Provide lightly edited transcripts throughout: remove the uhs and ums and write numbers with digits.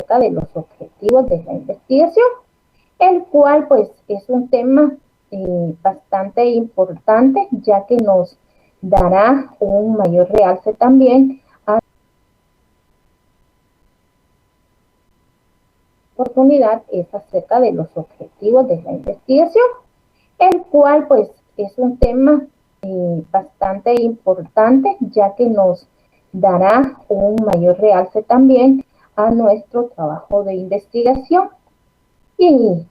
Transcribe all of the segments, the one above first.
acerca de los objetivos de la investigación, el cual pues es un tema bastante importante, ya que nos dará un mayor realce también a la oportunidad es acerca de los objetivos de la investigación, el cual pues es un tema bastante importante, ya que nos dará un mayor realce también a nuestro trabajo de investigación. Y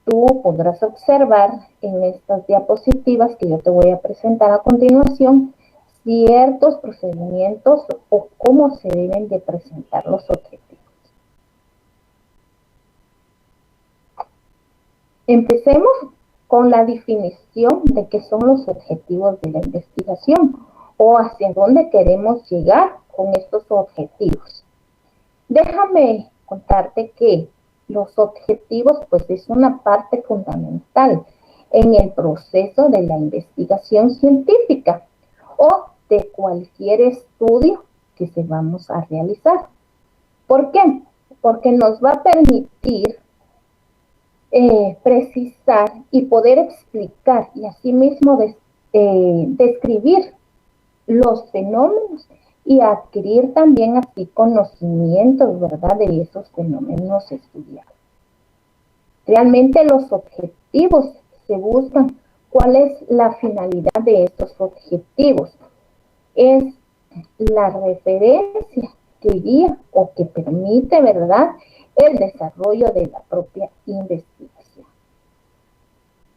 tú podrás observar en estas diapositivas que yo te voy a presentar a continuación ciertos procedimientos o cómo se deben de presentar los objetivos. Empecemos con la definición de qué son los objetivos de la investigación o hacia dónde queremos llegar con estos objetivos. Déjame contarte que los objetivos pues es una parte fundamental en el proceso de la investigación científica o de cualquier estudio que se vamos a realizar. ¿Por qué? Porque nos va a permitir precisar y poder explicar y asimismo describir los fenómenos y adquirir también así conocimientos, ¿verdad?, de esos fenómenos estudiados. Realmente los objetivos se buscan. ¿Cuál es la finalidad de estos objetivos? Es la referencia que guía o que permite, ¿verdad?, el desarrollo de la propia investigación.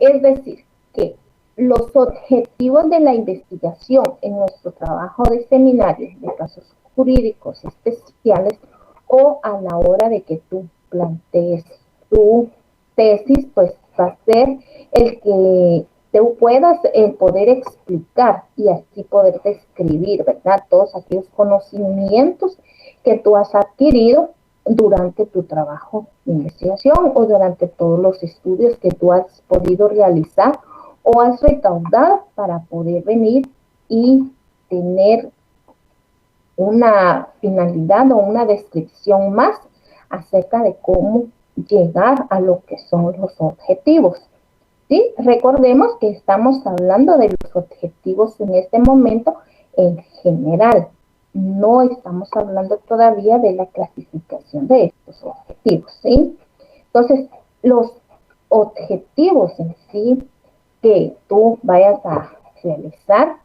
Es decir, que los objetivos de la investigación en nuestro trabajo de seminarios de casos jurídicos especiales o a la hora de que tú plantees tu tesis, pues va a ser el que tú puedas poder explicar y así poder describir, ¿verdad?, todos aquellos conocimientos que tú has adquirido durante tu trabajo de investigación o durante todos los estudios que tú has podido realizar o has recaudado para poder venir y tener una finalidad o una descripción más acerca de cómo llegar a lo que son los objetivos. ¿Sí? Recordemos que estamos hablando de los objetivos en este momento en general. No estamos hablando todavía de la clasificación de estos objetivos, ¿sí? Entonces, los objetivos en sí que tú vayas a realizar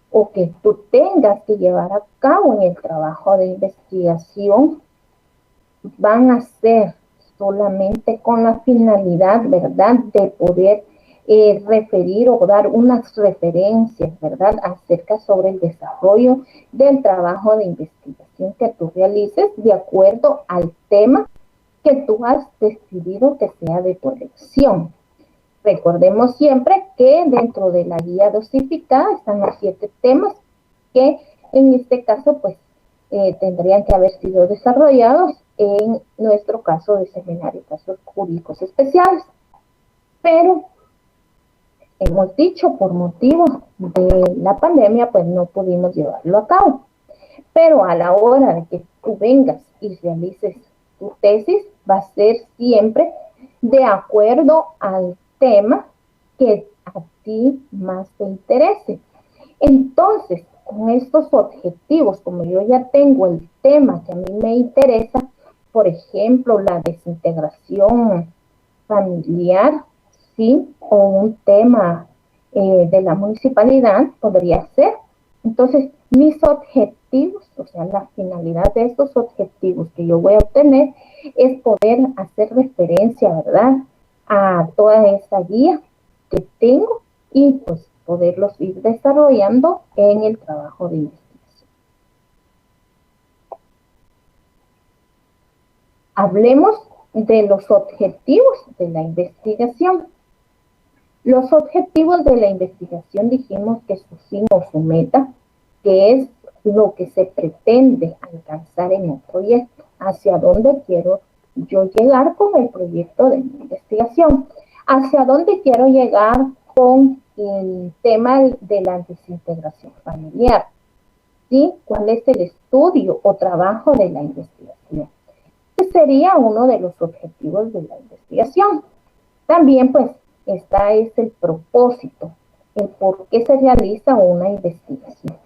o que tú tengas que llevar a cabo en el trabajo de investigación van a ser solamente con la finalidad, ¿verdad?, de poder referir o dar unas referencias, ¿verdad?, acerca sobre el desarrollo del trabajo de investigación que tú realices de acuerdo al tema que tú has decidido que sea de tu elección. Recordemos siempre que dentro de la guía dosificada están los 7 temas que en este caso pues tendrían que haber sido desarrollados en nuestro caso de seminario, casos jurídicos especiales. Pero hemos dicho, por motivo de la pandemia, pues no pudimos llevarlo a cabo. Pero a la hora de que tú vengas y realices tu tesis, va a ser siempre de acuerdo al tema que a ti más te interese. Entonces, con estos objetivos, como yo ya tengo el tema que a mí me interesa, por ejemplo, la desintegración familiar, ¿sí?, o un tema de la municipalidad, podría ser. Entonces, mis objetivos, o sea, la finalidad de estos objetivos que yo voy a obtener es poder hacer referencia, ¿verdad?, a toda esa guía que tengo y pues poderlos ir desarrollando en el trabajo de investigación. Hablemos de los objetivos de la investigación. Los objetivos de la investigación dijimos que su fin o su meta, que es lo que se pretende alcanzar en un proyecto, hacia dónde quiero yo llegar con el proyecto de mi investigación, hacia dónde quiero llegar con el tema de la desintegración familiar, ¿sí? ¿Cuál es el estudio o trabajo de la investigación? Este sería uno de los objetivos de la investigación. También, pues, esta es el propósito, el por qué se realiza una investigación.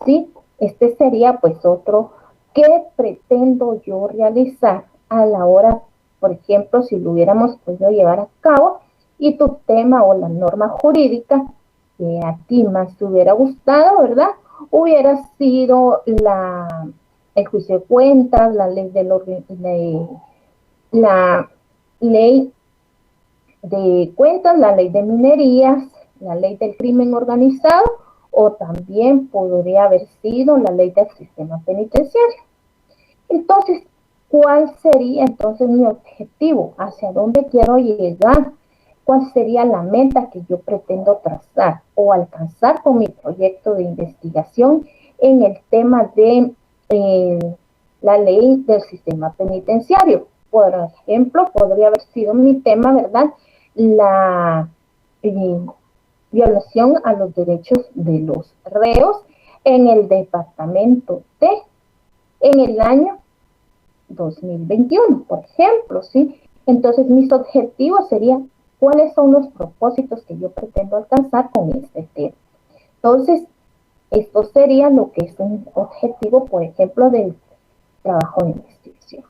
¿Sí? Este sería, pues, otro, ¿qué pretendo yo realizar a la hora, por ejemplo, si lo hubiéramos podido llevar a cabo y tu tema o la norma jurídica que a ti más te hubiera gustado, ¿verdad? Hubiera sido el juicio de cuentas, la ley la ley de cuentas, la ley de minerías, la ley del crimen organizado, o también podría haber sido la ley del sistema penitenciario. Entonces, ¿cuál sería entonces mi objetivo? ¿Hacia dónde quiero llegar? ¿Cuál sería la meta que yo pretendo trazar o alcanzar con mi proyecto de investigación en el tema de la ley del sistema penitenciario? Por ejemplo, podría haber sido mi tema, ¿verdad? La violación a los derechos de los reos en el departamento en el año 2021, por ejemplo, ¿sí? Entonces, mis objetivos serían cuáles son los propósitos que yo pretendo alcanzar con este tema. Entonces, esto sería lo que es un objetivo, por ejemplo, del trabajo de investigación.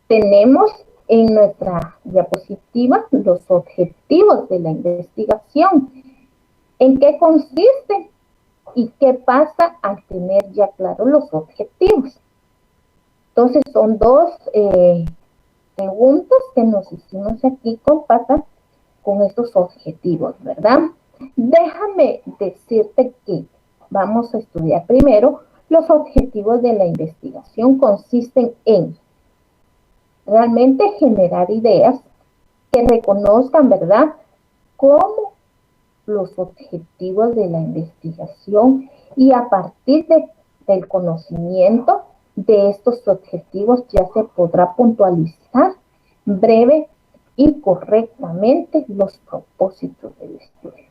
Tenemos en nuestra diapositiva los objetivos de la investigación. ¿En qué consiste? ¿Y qué pasa al tener ya claros los objetivos? Entonces, son dos preguntas que nos hicimos aquí con estos objetivos, ¿verdad? Déjame decirte que vamos a estudiar primero. Los objetivos de la investigación consisten en realmente generar ideas que reconozcan, ¿verdad?, cómo los objetivos de la investigación, y a partir del conocimiento de estos objetivos ya se podrá puntualizar breve y correctamente los propósitos del estudio.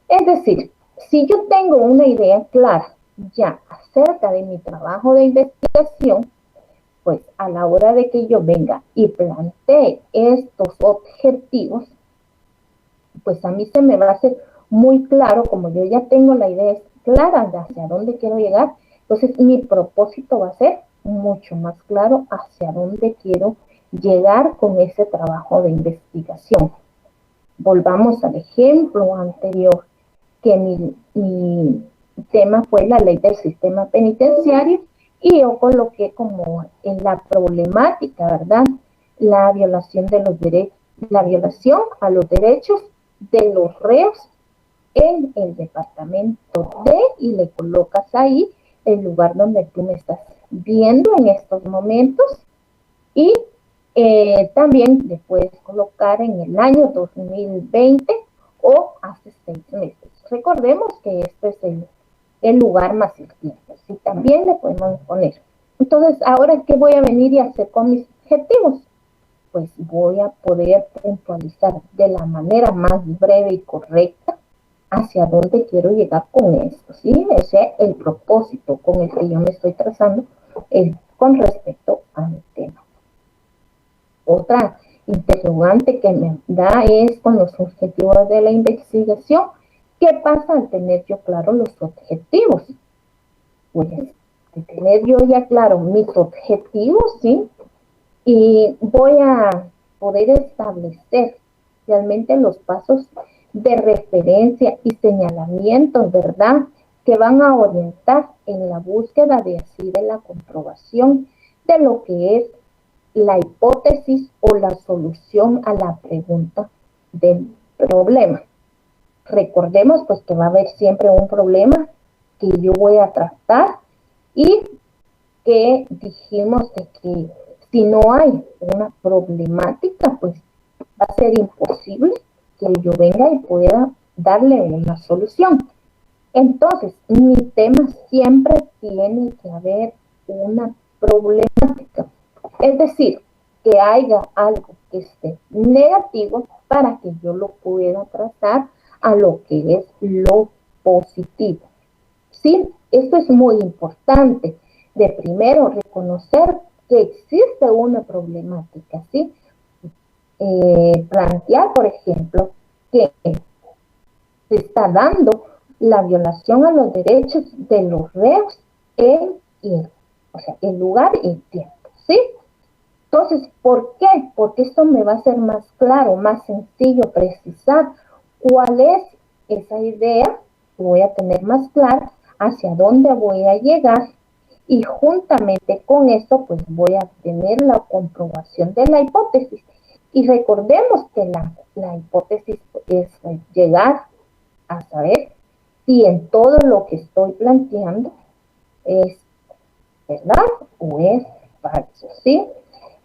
Es decir, si yo tengo una idea clara ya acerca de mi trabajo de investigación, pues a la hora de que yo venga y plantee estos objetivos, pues a mí se me va a hacer muy claro, como yo ya tengo la idea clara de hacia dónde quiero llegar, entonces mi propósito va a ser mucho más claro hacia dónde quiero llegar con ese trabajo de investigación. Volvamos al ejemplo anterior, que mi tema fue la ley del sistema penitenciario, y yo coloqué como en la problemática, ¿verdad?, la violación de los derechos, la violación a los derechos de los reos en el departamento D, y le colocas ahí el lugar donde tú me estás viendo en estos momentos, y también le puedes colocar en el año 2020 o hace 6 meses. Recordemos que este es el lugar más el tiempo. Sí, también le podemos poner. Entonces, ahora, ¿qué voy a venir y hacer con mis objetivos? Pues voy a poder puntualizar de la manera más breve y correcta hacia dónde quiero llegar con esto, ¿sí? Ese es el propósito con el que yo me estoy trazando con respecto a mi tema. Otra interrogante que me da es con los objetivos de la investigación. ¿Qué pasa al tener yo claro los objetivos? Pues de tener yo ya claro mis objetivos, ¿sí? Y voy a poder establecer realmente los pasos de referencia y señalamientos, ¿verdad?, que van a orientar en la búsqueda de así de la comprobación de lo que es la hipótesis o la solución a la pregunta del problema. Recordemos pues que va a haber siempre un problema que yo voy a tratar, y que dijimos de que si no hay una problemática, pues va a ser imposible que yo venga y pueda darle una solución. Entonces, mi tema siempre tiene que haber una problemática. Es decir, que haya algo que esté negativo para que yo lo pueda trazar a lo que es lo positivo. ¿Sí? Esto es muy importante. de primero reconocer que existe una problemática, ¿sí? Plantear, por ejemplo, que se está dando la violación a los derechos de los reos en el lugar y el tiempo, ¿sí? Entonces, ¿por qué? Porque esto me va a hacer más claro, más sencillo precisar cuál es esa idea, voy a tener más clara hacia dónde voy a llegar y juntamente con eso pues voy a tener la comprobación de la hipótesis. Y recordemos que la hipótesis es llegar a saber si en todo lo que estoy planteando es verdad o es falso, ¿sí?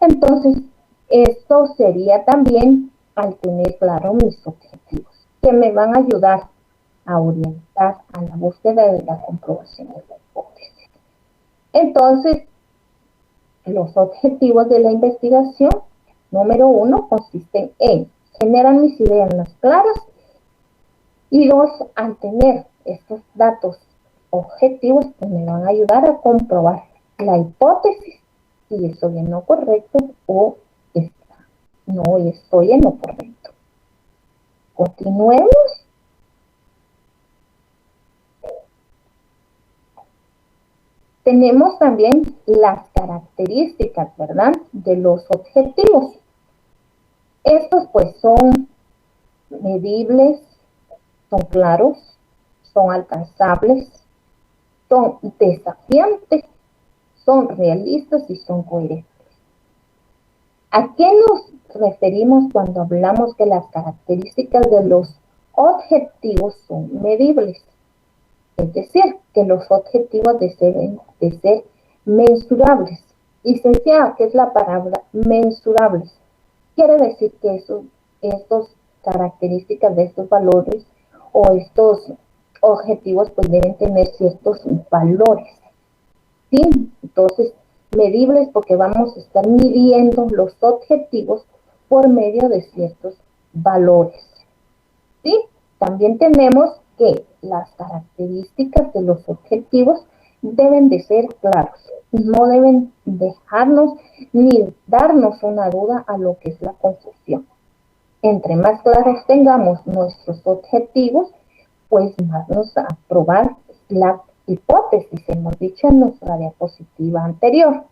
Entonces, esto sería también al tener claro mis objetivos, que me van a ayudar a orientar a la búsqueda de la comprobación de la hipótesis. Entonces, los objetivos de la investigación, número 1, consisten en generar mis ideas más claras y 2, al tener estos datos objetivos, pues me van a ayudar a comprobar la hipótesis si estoy en lo correcto o no estoy en lo correcto. Continuemos. Tenemos también las características, ¿verdad?, de los objetivos. Estos pues son medibles, son claros, son alcanzables, son desafiantes, son realistas y son coherentes. ¿A qué nos referimos cuando hablamos que las características de los objetivos son medibles? Es decir, que los objetivos deben de ser mensurables. Licenciada, ¿qué es la palabra mensurables? Quiere decir que estas características de estos valores o estos objetivos pues deben tener ciertos valores, ¿sí? Entonces, medibles porque vamos a estar midiendo los objetivos por medio de ciertos valores, ¿sí? También tenemos que las características de los objetivos deben de ser claros, no deben dejarnos ni darnos una duda a lo que es la confusión. Entre más claros tengamos nuestros objetivos, pues más nos va a probar la hipótesis, hemos dicho en nuestra diapositiva anterior.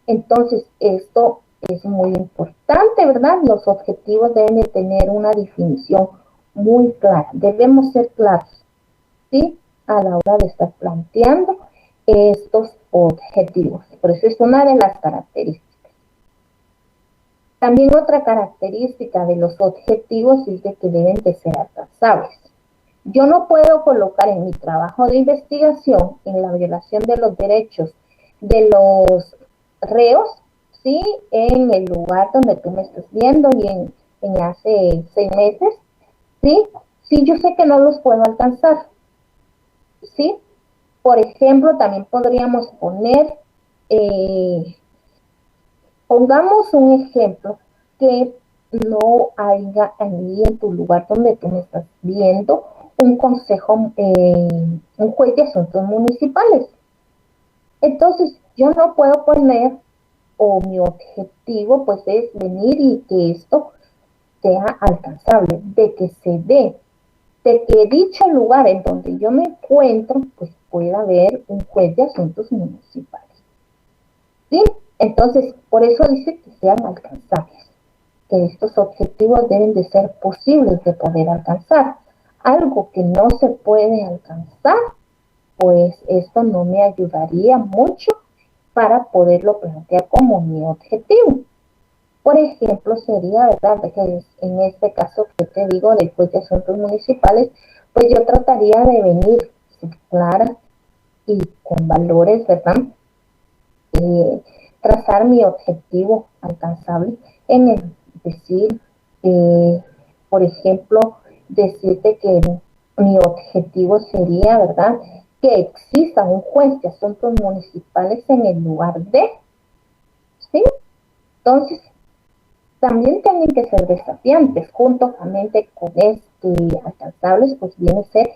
Entonces, esto es muy importante, ¿verdad? Los objetivos deben de tener una definición muy clara. Debemos ser claros, ¿sí?, a la hora de estar planteando estos objetivos. Por eso es una de las características. También otra característica de los objetivos es de que deben de ser alcanzables. Yo no puedo colocar en mi trabajo de investigación en la violación de los derechos de los reos, ¿sí?, en el lugar donde tú me estás viendo y en hace 6 meses, ¿sí? Sí, yo sé que no los puedo alcanzar, ¿sí? Por ejemplo, también podríamos poner, pongamos un ejemplo que no haya ahí en tu lugar donde tú me estás viendo un consejo, un juez de asuntos municipales. Entonces, yo no puedo poner, o mi objetivo pues es venir y que esto sea alcanzable, de que se dé, de que dicho lugar en donde yo me encuentro, pues pueda haber un juez de asuntos municipales, ¿sí? Entonces, por eso dice que sean alcanzables, que estos objetivos deben de ser posibles de poder alcanzar. Algo que no se puede alcanzar, pues esto no me ayudaría mucho para poderlo plantear como mi objetivo. Por ejemplo, sería, ¿verdad?, que en este caso que te digo del juez de asuntos municipales, pues yo trataría de venir clara y con valores, ¿verdad? Trazar mi objetivo alcanzable en el decir, por ejemplo, decirte que mi objetivo sería, ¿verdad?, que exista un juez de asuntos municipales en el lugar de, ¿sí? Entonces, también tienen que ser desafiantes, juntamente con alcanzables, pues viene a ser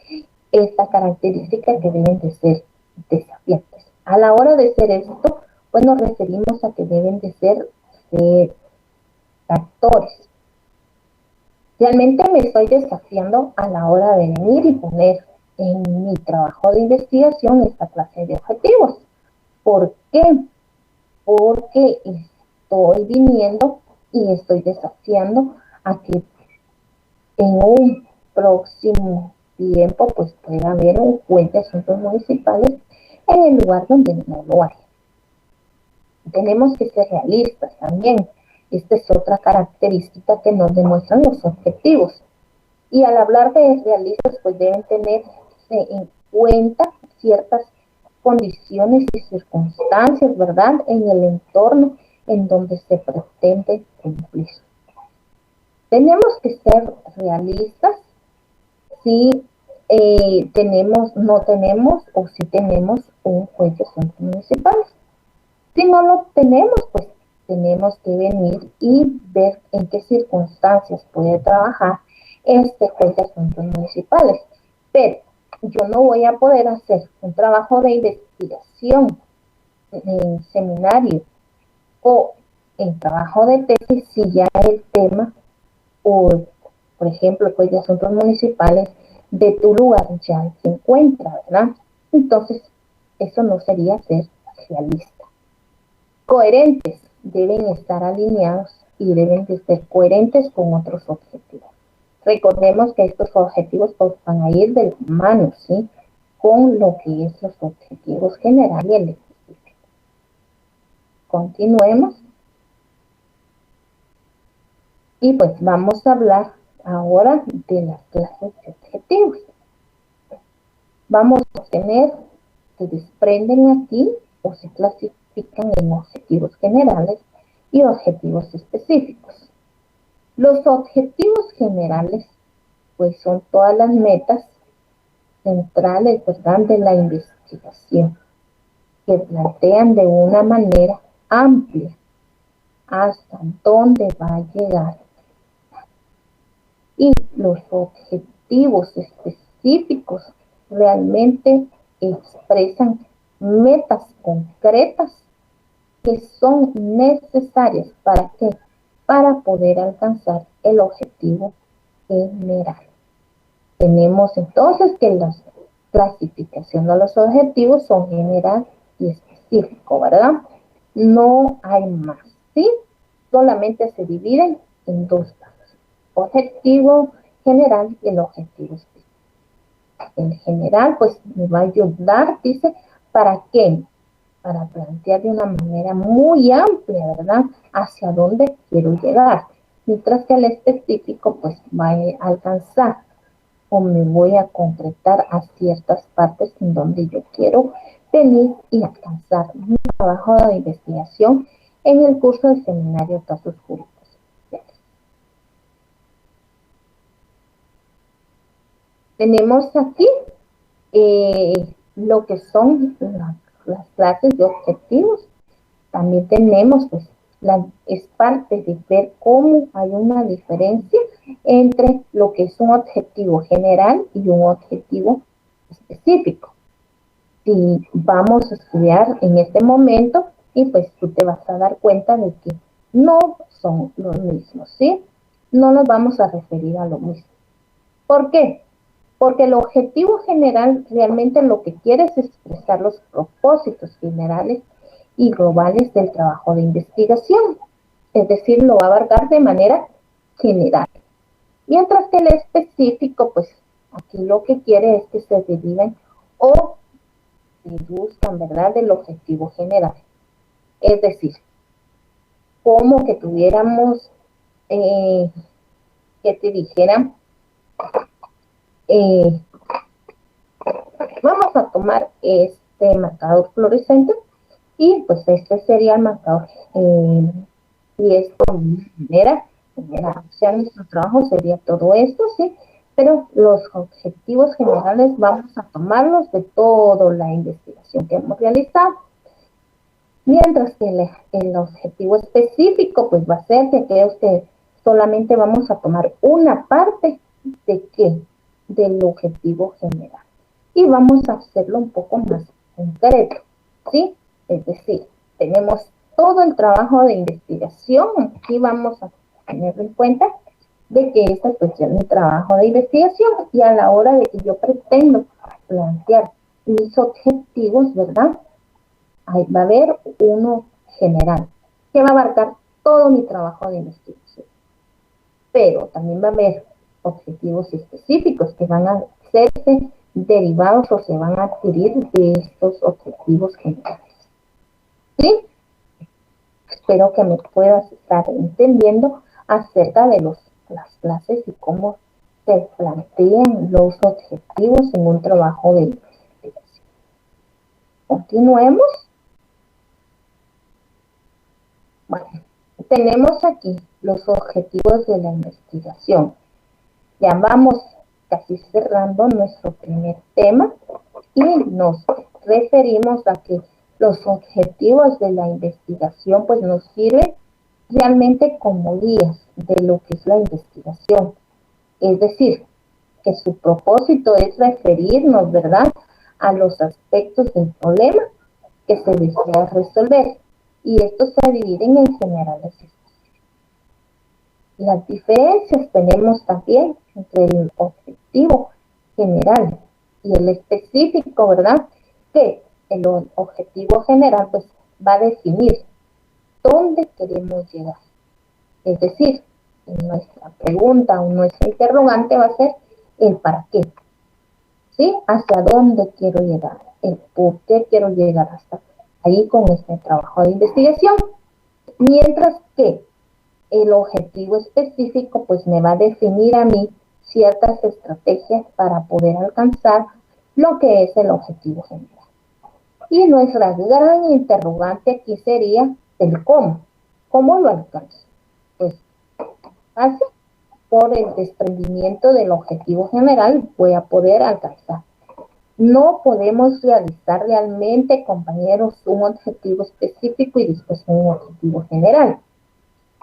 esta característica que deben de ser desafiantes. A la hora de hacer esto, pues nos referimos a que deben de ser factores. Realmente me estoy desafiando a la hora de venir y poner en mi trabajo de investigación esta clase de objetivos. ¿Por qué? Porque estoy viniendo y estoy desafiando a que en un próximo tiempo pues pueda haber un juez de asuntos municipales en el lugar donde no lo hay. Tenemos que ser realistas también. Esta es otra característica que nos demuestran los objetivos. Y al hablar de realistas, pues deben tenerse en cuenta ciertas condiciones y circunstancias, ¿verdad?, en el entorno en donde se pretende cumplir. Tenemos que ser realistas si no tenemos o si tenemos un juez de asuntos municipales. Si no lo tenemos, pues tenemos que venir y ver en qué circunstancias puede trabajar este juez de asuntos municipales. Pero yo no voy a poder hacer un trabajo de investigación en seminario o en trabajo de tesis si ya el tema, o por ejemplo, el juez de asuntos municipales de tu lugar ya se encuentra, ¿verdad? Entonces, eso no sería ser realista. Coherentes, deben estar alineados y deben de ser coherentes con otros objetivos. Recordemos que estos objetivos pues, van a ir de la mano, ¿sí?, con lo que es los objetivos generales y el específico. Continuemos. Y pues vamos a hablar ahora de las clases de objetivos. Vamos a tener, se desprenden aquí o se clasifican en objetivos generales y objetivos específicos. Los objetivos generales, pues son todas las metas centrales, ¿verdad?, de la investigación, que plantean de una manera amplia hasta dónde va a llegar. Y los objetivos específicos realmente expresan metas concretas que son necesarias para qué, para poder alcanzar el objetivo general. Tenemos entonces que la clasificación de los objetivos son general y específico, ¿verdad? No hay más, ¿sí? Solamente se dividen en dos partes: objetivo general y el objetivo específico. En general, pues me va a ayudar, dice, ¿para qué? Para plantear de una manera muy amplia, ¿verdad?, hacia dónde quiero llegar. Mientras que el específico, pues va a alcanzar o me voy a concretar a ciertas partes en donde yo quiero venir y alcanzar mi trabajo de investigación en el curso de seminario Casos Jurídicos. Tenemos aquí lo que son las clases de objetivos. También tenemos, pues, es parte de ver cómo hay una diferencia entre lo que es un objetivo general y un objetivo específico. Si vamos a estudiar en este momento, y pues tú te vas a dar cuenta de que no son los mismos, ¿sí? No nos vamos a referir a lo mismo. ¿Por qué? Porque el objetivo general realmente lo que quiere es expresar los propósitos generales y globales del trabajo de investigación. Es decir, lo va a abarcar de manera general. Mientras que el específico, pues aquí lo que quiere es que se deriven o deduzcan, ¿verdad?, del objetivo general. Es decir, como que tuviéramos, que te dijeran, vamos a tomar este marcador fluorescente y pues este sería el marcador y esto de manera general. O sea, nuestro trabajo sería todo esto, ¿sí? Pero los objetivos generales vamos a tomarlos de toda la investigación que hemos realizado. Mientras que el objetivo específico, pues va a ser que solamente vamos a tomar una parte de qué, del objetivo general. Y vamos a hacerlo un poco más concreto. ¿sí? Es decir, tenemos todo el trabajo de investigación, aquí vamos a tener en cuenta de que esta pues es mi trabajo de investigación y a la hora de que yo pretendo plantear mis objetivos, ¿verdad? Ahí va a haber uno general que va a abarcar todo mi trabajo de investigación, pero también va a haber objetivos específicos que van a hacerse derivados o se van a adquirir de estos objetivos generales. ¿Sí? Espero que me puedas estar entendiendo acerca de las clases y cómo se plantean los objetivos en un trabajo de investigación. Continuemos. Bueno, tenemos aquí los objetivos de la investigación. Ya vamos casi cerrando nuestro primer tema y nos referimos a que los objetivos de la investigación pues nos sirven realmente como guías de lo que es la investigación. Es decir, que su propósito es referirnos, ¿verdad?, a los aspectos del problema que se desea resolver. Y estos se dividen en generales. Las diferencias tenemos también entre el objetivo general y el específico, ¿verdad? Que el objetivo general pues va a definir dónde queremos llegar. Es decir, nuestra pregunta o nuestra interrogante va a ser el para qué, ¿sí? Hacia dónde quiero llegar, el por qué quiero llegar hasta ahí con este trabajo de investigación. Mientras que el objetivo específico pues me va a definir a mí ciertas estrategias para poder alcanzar lo que es el objetivo general. Y nuestra gran interrogante aquí sería el cómo. ¿Cómo lo alcanzo? Pues fácil, por el desprendimiento del objetivo general voy a poder alcanzar. No podemos realizar realmente, compañeros, un objetivo específico y después un objetivo general.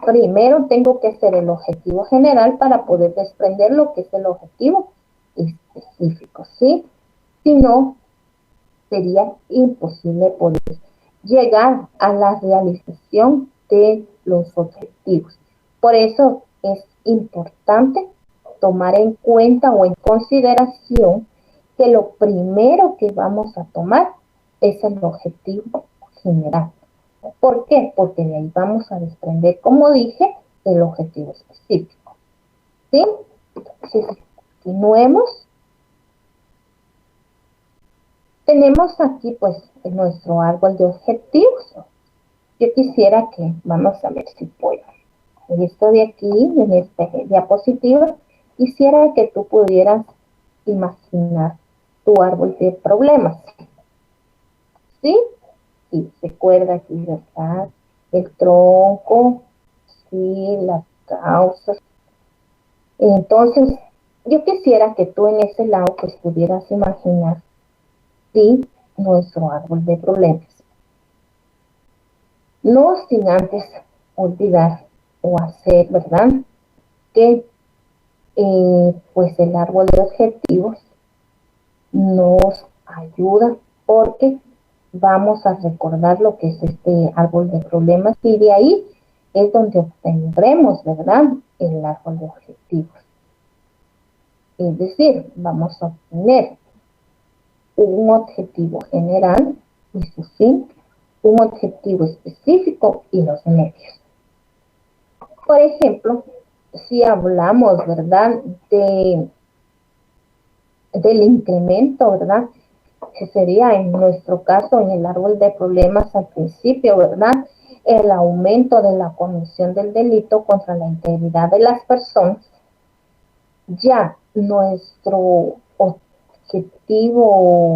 Primero tengo que hacer el objetivo general para poder desprender lo que es el objetivo específico, ¿sí? Si no, sería imposible poder llegar a la realización de los objetivos. Por eso es importante tomar en cuenta o en consideración que lo primero que vamos a tomar es el objetivo general. ¿Por qué? Porque de ahí vamos a desprender, como dije, el objetivo específico. ¿Sí? Entonces, continuemos. Tenemos aquí, pues, nuestro árbol de objetivos. Yo quisiera que, vamos a ver si puedo. En esto de aquí, en esta diapositiva, quisiera que tú pudieras imaginar tu árbol de problemas. ¿Sí? Sí, recuerda aquí, ¿verdad? El tronco, sí, las causas. Entonces, yo quisiera que tú en ese lado pues pudieras imaginar, sí, nuestro árbol de problemas. No sin antes olvidar o hacer, ¿verdad?, que pues el árbol de objetivos nos ayuda porque vamos a recordar lo que es este árbol de problemas y de ahí es donde obtendremos, ¿verdad?, el árbol de objetivos. Es decir, vamos a obtener un objetivo general y su fin, un objetivo específico y los medios. Por ejemplo, si hablamos, ¿verdad?, del incremento, ¿verdad?, que sería en nuestro caso en el árbol de problemas al principio, ¿verdad?, el aumento de la comisión del delito contra la integridad de las personas. Ya nuestro objetivo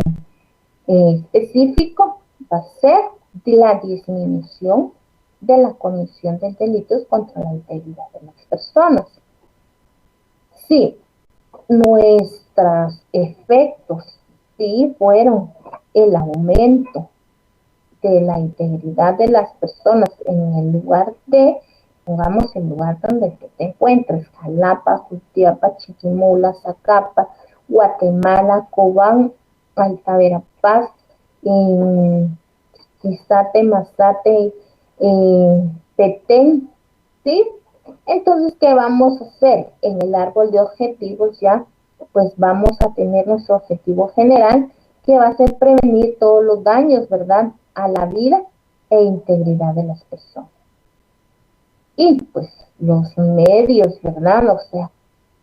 específico va a ser la disminución de la comisión de delitos contra la integridad de las personas. Sí, nuestros efectos sí fueron el aumento de la integridad de las personas en el lugar de, pongamos el lugar donde te encuentres, Jalapa, Jutiapa, Chiquimula, Zacapa, Guatemala, Cobán, Alta Verapaz, Tizate, Mazate, Petén, ¿sí? Entonces, ¿qué vamos a hacer? En el árbol de objetivos ya, pues vamos a tener nuestro objetivo general, que va a ser prevenir todos los daños, ¿verdad?, a la vida e integridad de las personas. Y pues los medios, ¿verdad? O sea,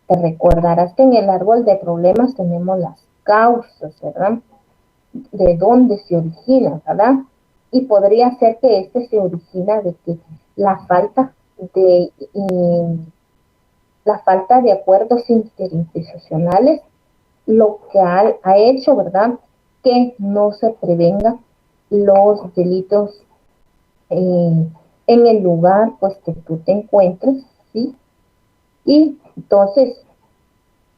te recordarás que en el árbol de problemas tenemos las causas, ¿verdad? De dónde se origina, ¿verdad? Y podría ser que este se origina de que la falta de, la falta de acuerdos interinstitucionales, lo que ha hecho, ¿verdad?, que no se prevengan los delitos en el lugar pues que tú te encuentres, ¿sí? Y entonces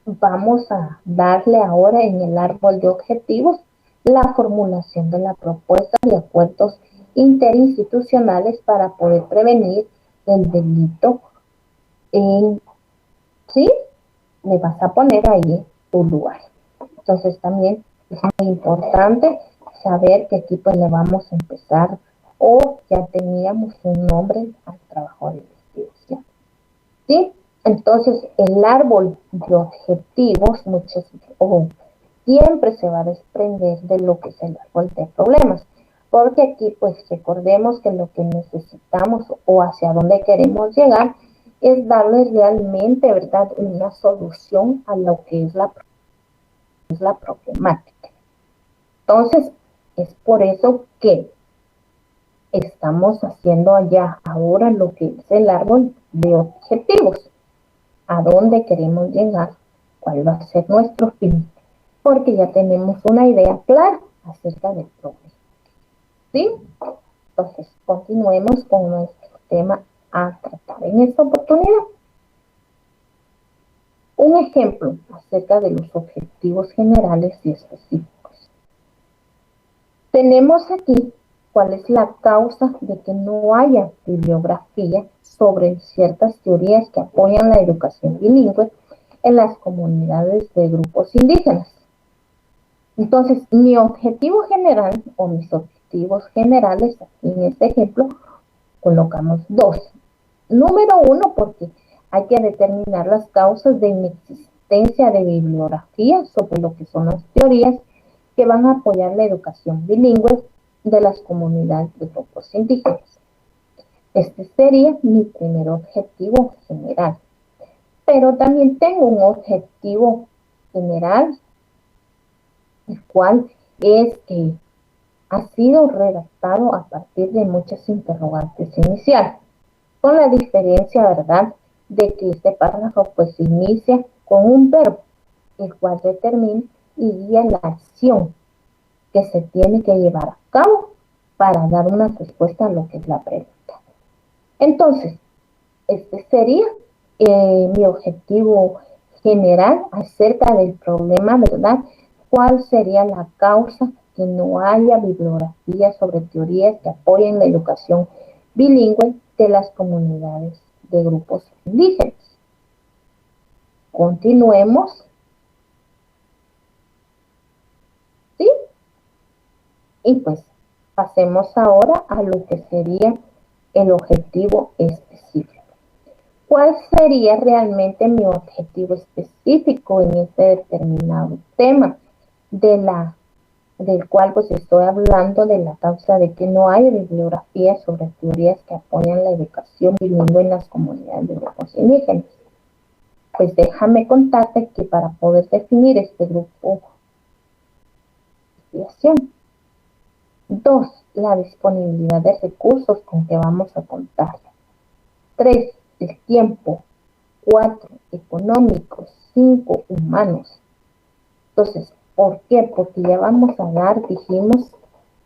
vamos a darle ahora en el árbol de objetivos la formulación de la propuesta de acuerdos interinstitucionales para poder prevenir el delito en sí, le vas a poner ahí tu lugar. Entonces también es muy importante saber que aquí pues le vamos a empezar o ya teníamos un nombre al trabajo de investigación. ¿Sí? Entonces el árbol de objetivos siempre se va a desprender de lo que es el árbol de problemas. Porque aquí pues recordemos que lo que necesitamos o hacia dónde queremos llegar es darle realmente, ¿verdad?, una solución a lo que es la problemática. Entonces, es por eso que estamos haciendo allá ahora lo que es el árbol de objetivos. ¿A dónde queremos llegar? ¿Cuál va a ser nuestro fin? Porque ya tenemos una idea clara acerca del problema. ¿Sí? Entonces, continuemos con nuestro tema a tratar en esta oportunidad. Un ejemplo acerca de los objetivos generales y específicos. Tenemos aquí cuál es la causa de que no haya bibliografía sobre ciertas teorías que apoyan la educación bilingüe en las comunidades de grupos indígenas. Entonces, mi objetivo general o mis objetivos generales, aquí en este ejemplo, colocamos dos. Número uno, porque hay que determinar las causas de inexistencia de bibliografía sobre lo que son las teorías que van a apoyar la educación bilingüe de las comunidades de grupos indígenas. Este sería mi primer objetivo general. Pero también tengo un objetivo general, el cual es que ha sido redactado a partir de muchas interrogantes iniciales, con la diferencia, ¿verdad?, de que este párrafo pues inicia con un verbo, el cual determina y guía la acción que se tiene que llevar a cabo para dar una respuesta a lo que es la pregunta. Entonces, este sería mi objetivo general acerca del problema, ¿verdad? ¿Cuál sería la causa que no haya bibliografía sobre teorías que apoyen la educación bilingüe de las comunidades de grupos indígenas? Continuemos. ¿Sí? Y pues pasemos ahora a lo que sería el objetivo específico. ¿Cuál sería realmente mi objetivo específico en este determinado tema del cual pues estoy hablando de la causa de que no hay bibliografía sobre teorías que apoyan la educación bilingüe en las comunidades de grupos indígenas? Pues déjame contarte que para poder definir este grupo de investigación, 2, la disponibilidad de recursos con que vamos a contar. 3, el tiempo. 4, económicos. 5, humanos. Entonces, ¿por qué? Porque ya vamos a dar, dijimos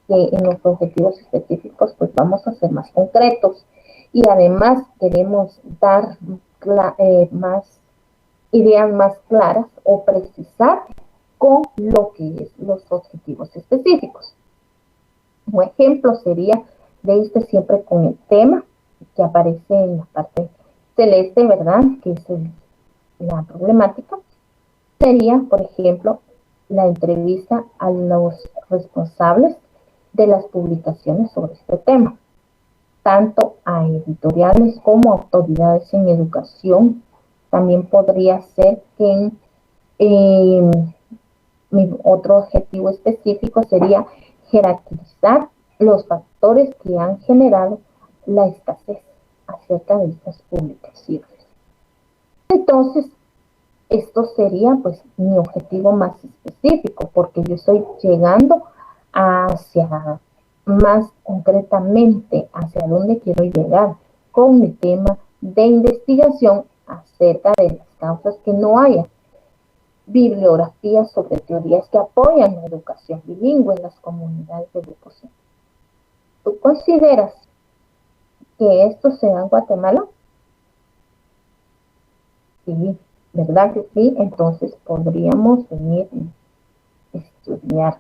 que en los objetivos específicos pues vamos a ser más concretos y además queremos dar más ideas más claras o precisar con lo que es los objetivos específicos. Un ejemplo sería de este siempre con el tema que aparece en la parte celeste, ¿verdad?, que es la problemática. Sería, por ejemplo, la entrevista a los responsables de las publicaciones sobre este tema, tanto a editoriales como a autoridades en educación. También podría ser que mi otro objetivo específico sería jerarquizar los factores que han generado la escasez acerca de estas publicaciones. Entonces, esto sería pues mi objetivo más específico, porque yo estoy llegando hacia más concretamente hacia dónde quiero llegar con mi tema de investigación acerca de las causas que no haya bibliografías sobre teorías que apoyan la educación bilingüe en las comunidades de educación. ¿Tú consideras que esto se da en Guatemala? Sí, ¿verdad que sí? Entonces podríamos venir a estudiar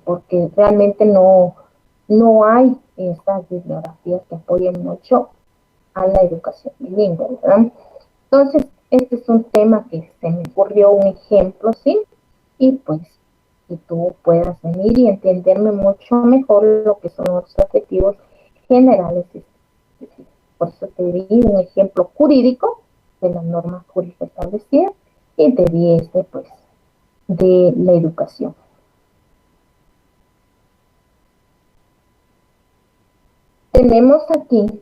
porque realmente no hay esas bibliografías que apoyen mucho a la educación bilingüe, ¿verdad? Entonces, este es un tema que se me ocurrió un ejemplo, ¿sí? Y pues que tú puedas venir y entenderme mucho mejor lo que son los objetivos generales. Por eso te di un ejemplo jurídico de las normas jurídicas establecidas y te di pues, de la educación. Tenemos aquí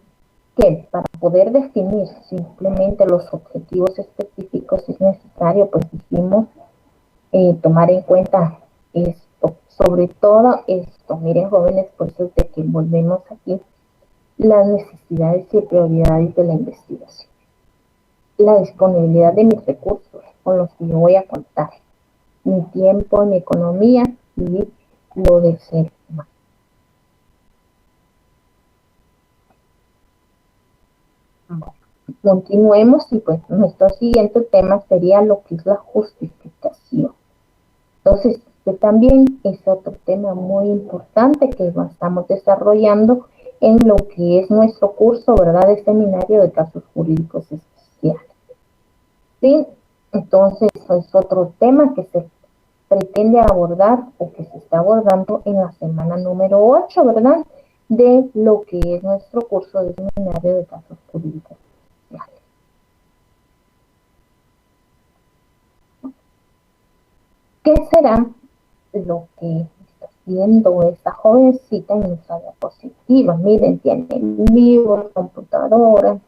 que para poder definir simplemente los objetivos específicos es necesario, pues dijimos, tomar en cuenta esto, sobre todo esto. Miren, jóvenes, por eso es de que volvemos aquí las necesidades y prioridades de la investigación, la disponibilidad de mis recursos con los que yo voy a contar, mi tiempo, mi economía y lo de ser humano. Bueno, continuemos y pues nuestro siguiente tema sería lo que es la justificación. Entonces, este también es otro tema muy importante que estamos desarrollando en lo que es nuestro curso, ¿verdad?, de seminario de casos jurídicos especiales. ¿Sí? Entonces, es otro tema que se pretende abordar o que se está abordando en la semana número 8, ¿verdad?, de lo que es nuestro curso de seminario de casos jurídicos especiales. ¿Qué será lo que está haciendo esta jovencita en nuestra diapositiva? Miren, tiene libros, computadoras.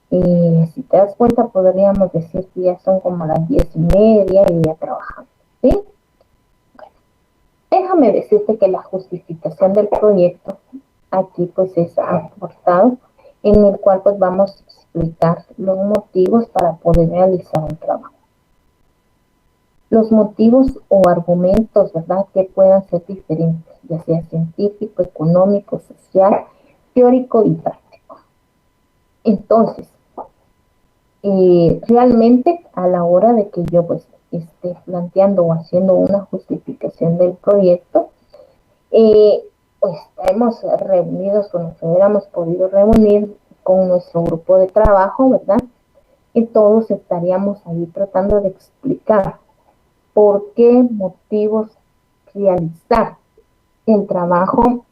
Si te das cuenta, podríamos decir que ya son como las 10:30 y ya trabajando, ¿sí? Bueno, déjame decirte que la justificación del proyecto aquí pues es aportado, en el cual pues vamos a explicar los motivos para poder realizar el trabajo. Los motivos o argumentos, ¿verdad?, que puedan ser diferentes, ya sea científico, económico, social, teórico y práctico. Entonces, realmente a la hora de que yo pues esté planteando o haciendo una justificación del proyecto, pues hemos reunido o nos hubiéramos podido reunir con nuestro grupo de trabajo, ¿verdad? Y todos estaríamos ahí tratando de explicar por qué motivos realizar el trabajo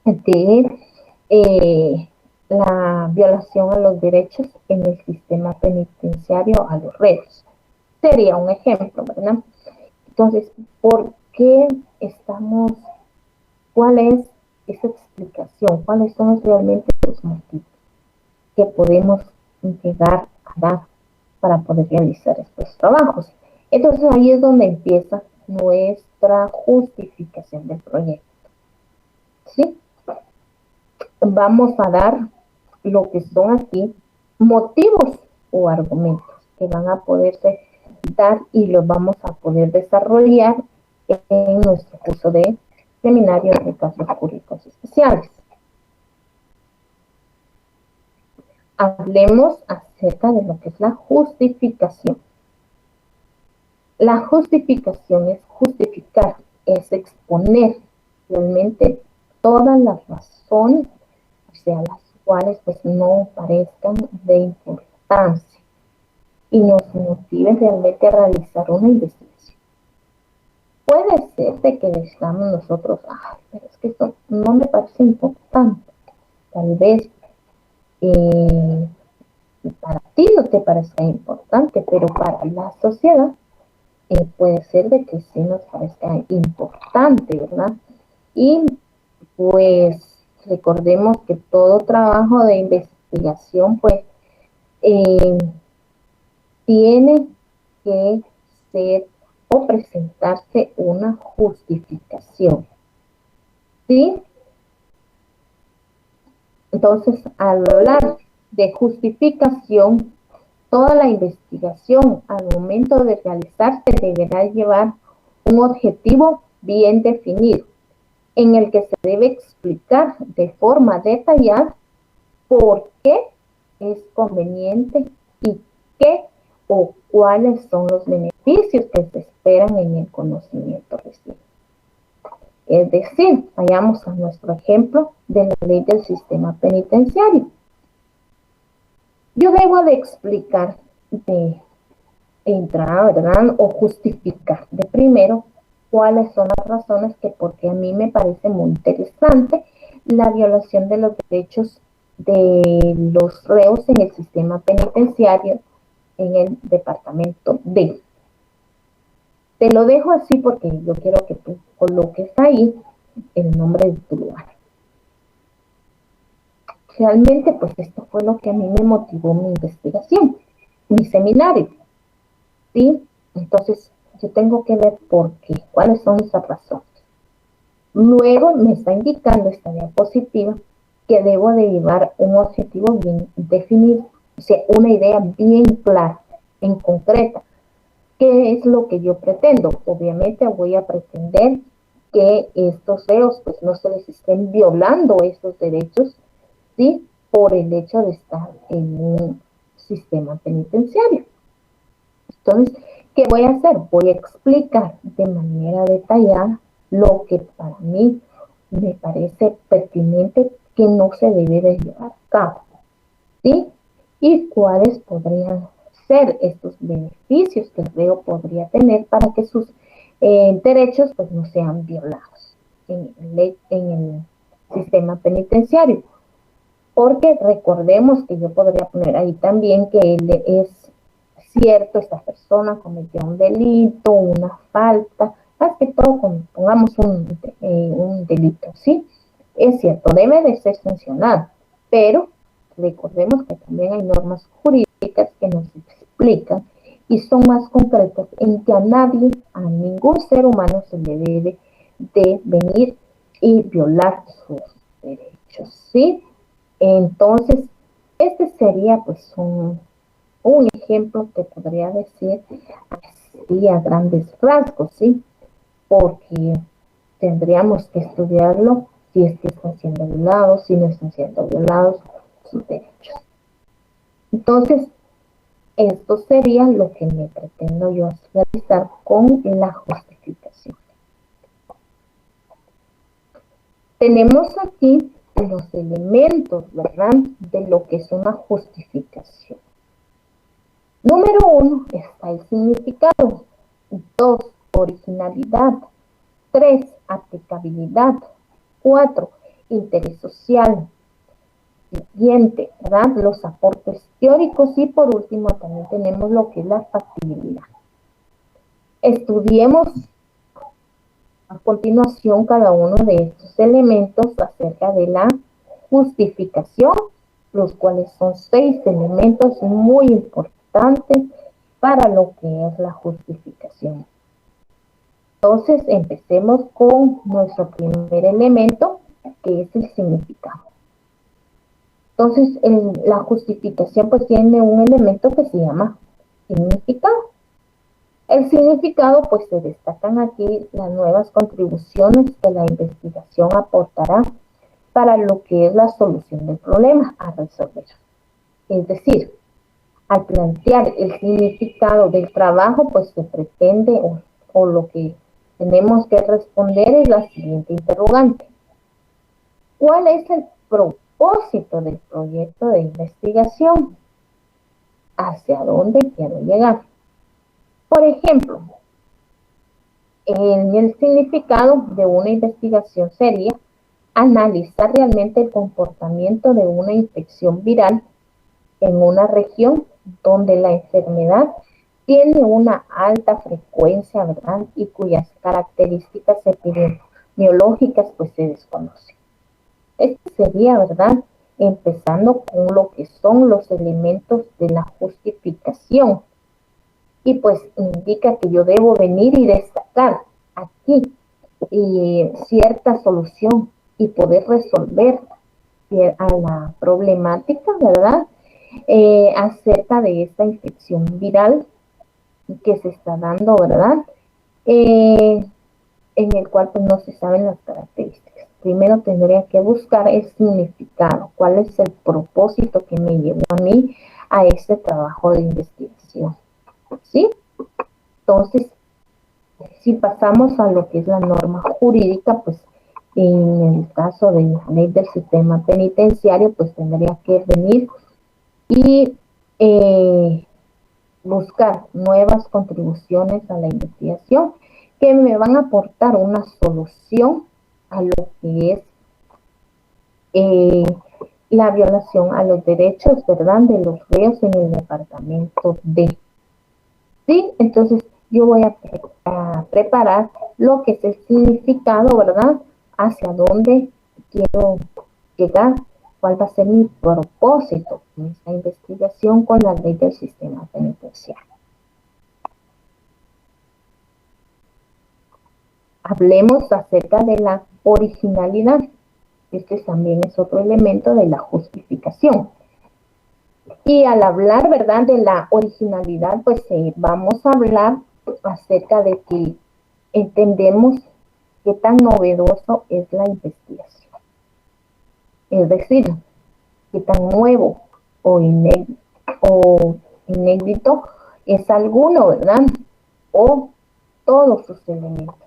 de la violación a los derechos en el sistema penitenciario a los reos. Sería un ejemplo, ¿verdad? Entonces, ¿por qué estamos? ¿Cuál es esa explicación? ¿Cuáles son realmente los motivos que podemos llegar a dar para poder realizar estos trabajos? Entonces, ahí es donde empieza nuestra justificación del proyecto, ¿sí? Vamos a dar lo que son aquí motivos o argumentos que van a poderse dar y los vamos a poder desarrollar en nuestro curso de seminario de casos jurídicos especiales. Hablemos acerca de lo que es la justificación. La justificación es justificar, es exponer realmente todas las razones, o sea, las cuales pues no parezcan de importancia y nos motiven realmente a realizar una investigación. puede ser de que digamos nosotros, ay, pero es que esto no me parece importante. Tal vez para ti no te parezca importante, pero para la sociedad puede ser de que sí nos parezca importante, ¿verdad? Y pues recordemos que todo trabajo de investigación pues eh, tiene que ser o presentarse una justificación, ¿sí? Entonces, al hablar de justificación, toda la investigación al momento de realizarse deberá llevar un objetivo bien definido, en el que se debe explicar de forma detallada por qué es conveniente y qué o cuáles son los beneficios que se esperan en el conocimiento recibido. Es decir, vayamos a nuestro ejemplo de la ley del sistema penitenciario. Yo debo de explicar de entrada, ¿verdad? O justificar de primero cuáles son las razones que porque a mí me parece muy interesante la violación de los derechos de los reos en el sistema penitenciario en el departamento D. Te lo dejo así porque yo quiero que tú coloques ahí el nombre de tu lugar. Realmente, pues esto fue lo que a mí me motivó mi investigación, mi seminario, ¿sí? Entonces, yo tengo que ver por qué, cuáles son esas razones. Luego me está indicando esta diapositiva que debo de llevar un objetivo bien definido, o sea, una idea bien clara, en concreta. ¿Qué es lo que yo pretendo? Obviamente voy a pretender que estos reos pues no se les estén violando estos derechos, ¿sí? Por el hecho de estar en un sistema penitenciario. Entonces, ¿qué voy a hacer? Voy a explicar de manera detallada lo que para mí me parece pertinente que no se debe de llevar a cabo, ¿sí? Y cuáles podrían ser estos beneficios que el reo podría tener para que sus derechos pues no sean violados en el sistema penitenciario. Porque recordemos que yo podría poner ahí también que él es cierto, esta persona cometió un delito, una falta, más que todo pongamos un delito, ¿sí? Es cierto, debe de ser sancionado, pero recordemos que también hay normas jurídicas que nos explican y son más concretas en que a nadie, a ningún ser humano se le debe de venir y violar sus derechos, ¿sí? Entonces, este sería pues un ejemplo que podría decir así a grandes rasgos, ¿sí? Porque tendríamos que estudiarlo si es que están siendo violados, si no están siendo violados sus derechos. Entonces, esto sería lo que me pretendo yo realizar con la justificación. Tenemos aquí los elementos, ¿verdad?, de lo que es una justificación. Número 1 está el significado. 2, originalidad. 3, aplicabilidad. 4, interés social. Siguiente, ¿verdad?, los aportes teóricos y por último también tenemos lo que es la factibilidad. Estudiemos a continuación cada uno de estos elementos acerca de la justificación, los cuales son 6 elementos muy importantes para lo que es la justificación. Entonces, empecemos con nuestro primer elemento, que es el significado. Entonces, la justificación pues tiene un elemento que se llama significado. El significado, pues se destacan aquí las nuevas contribuciones que la investigación aportará para lo que es la solución del problema a resolver. Es decir, al plantear el significado del trabajo, pues se pretende o lo que tenemos que responder es la siguiente interrogante. ¿Cuál es el propósito del proyecto de investigación? ¿Hacia dónde quiero llegar? Por ejemplo, En el significado de una investigación sería analizar realmente el comportamiento de una infección viral en una región donde la enfermedad tiene una alta frecuencia, ¿verdad? Y cuyas características epidemiológicas pues se desconocen. Esto sería, ¿verdad? Empezando con lo que son los elementos de la justificación. Y pues indica que yo debo venir y destacar aquí cierta solución y poder resolver a la problemática, ¿verdad? Acerca de esta infección viral que se está dando, ¿verdad? Eh, en el cual pues no se saben las características. Primero tendría que buscar el significado, cuál es el propósito que me llevó a mí a este trabajo de investigación, ¿sí? Entonces, si pasamos a lo que es la norma jurídica, pues en el caso de la ley del sistema penitenciario, pues tendría que venir y buscar nuevas contribuciones a la investigación que me van a aportar una solución a lo que es eh, la violación a los derechos, ¿verdad?, de los reos en el departamento D. ¿Sí? Entonces yo voy a preparar lo que es el significado, ¿verdad?, hacia dónde quiero llegar, cuál va a ser mi propósito en esta investigación con la ley del sistema penitenciario. Hablemos acerca de la originalidad. Este también es otro elemento de la justificación. Y al hablar, ¿verdad?, de la originalidad, pues vamos a hablar acerca de que entendemos qué tan novedoso es la investigación. Es decir, qué tan nuevo o inédito es alguno, ¿verdad? O todos sus elementos.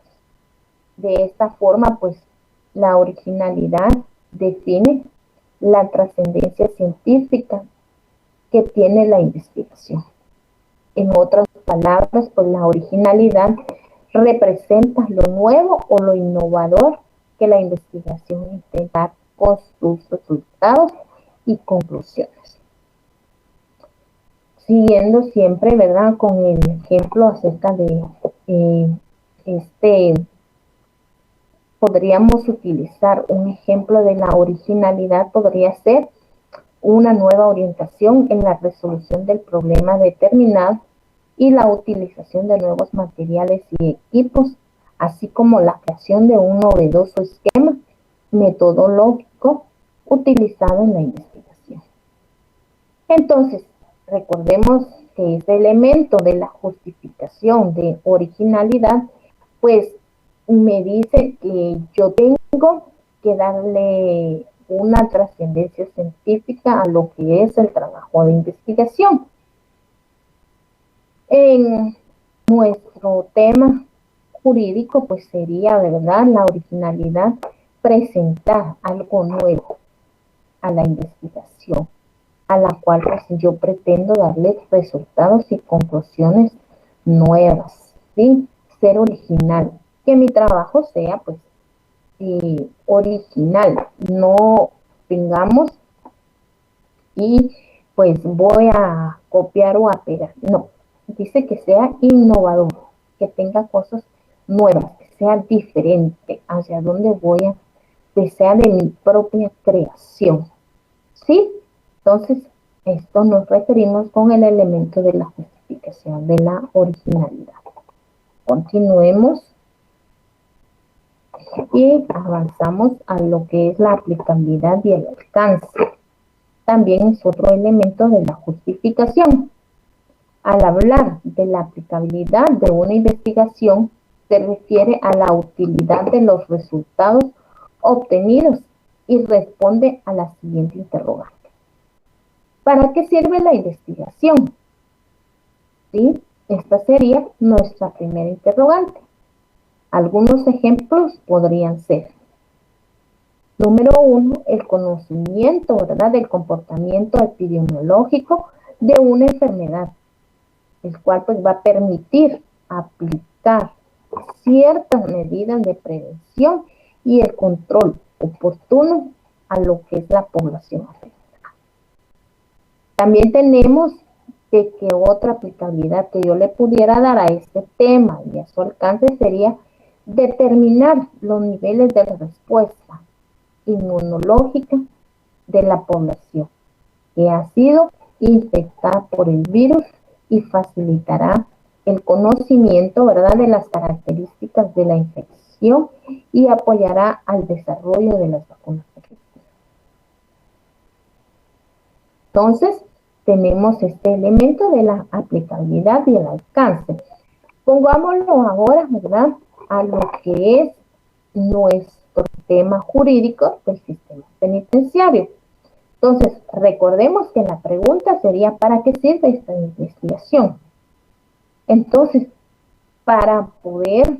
De esta forma, pues, la originalidad define la trascendencia científica que tiene la investigación. En otras palabras, pues la originalidad representa lo nuevo o lo innovador que la investigación intenta con sus resultados y conclusiones. Siguiendo siempre, ¿verdad?, con el ejemplo acerca de podríamos utilizar un ejemplo de la originalidad, podría ser una nueva orientación en la resolución del problema determinado y la utilización de nuevos materiales y equipos, así como la creación de un novedoso esquema metodológico utilizado en la investigación. Entonces, recordemos que este elemento de la justificación de originalidad, pues me dice que yo tengo que darle una trascendencia científica a lo que es el trabajo de investigación. En nuestro tema jurídico, pues sería, ¿verdad?, la originalidad, presentar algo nuevo a la investigación, a la cual pues yo pretendo darle resultados y conclusiones nuevas, ¿sí? Ser original, que mi trabajo sea pues original, no tengamos y pues voy a copiar o a pegar, no, dice que sea innovador, que tenga cosas nuevas, que sea diferente, hacia dónde voy a, que sea de mi propia creación, ¿sí? Entonces, esto nos referimos con el elemento de la justificación de la originalidad. Continuemos y avanzamos a lo que es la aplicabilidad y el alcance. También es otro elemento de la justificación. Al hablar de la aplicabilidad de una investigación, se refiere a la utilidad de los resultados obtenidos y responde a la siguiente interrogante. ¿Para qué sirve la investigación? ¿Sí? Esta sería nuestra primera interrogante. Algunos ejemplos podrían ser: número 1, el conocimiento, ¿verdad?, del comportamiento epidemiológico de una enfermedad, el cual pues va a permitir aplicar ciertas medidas de prevención y el control oportuno a lo que es la población afectada. También tenemos que otra aplicabilidad que yo le pudiera dar a este tema y a su alcance sería determinar los niveles de respuesta inmunológica de la población que ha sido infectada por el virus y facilitará el conocimiento, ¿verdad?, de las características de la infección y apoyará al desarrollo de las vacunas efectivas. Entonces, tenemos este elemento de la aplicabilidad y el alcance. Pongámoslo ahora, ¿verdad?, a lo que es nuestro tema jurídico del sistema penitenciario. Entonces, recordemos que la pregunta sería, ¿para qué sirve esta investigación? Entonces, para poder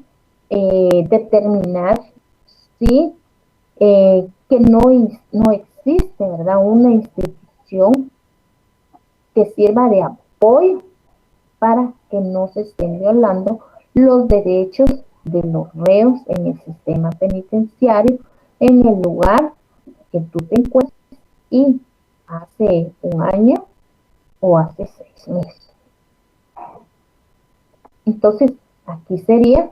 determinar si que no existe, ¿verdad?, una institución que sirva de apoyo para que no se estén violando los derechos de los reos en el sistema penitenciario en el lugar que tú te encuentres y hace un año o hace 6 meses. Entonces, aquí sería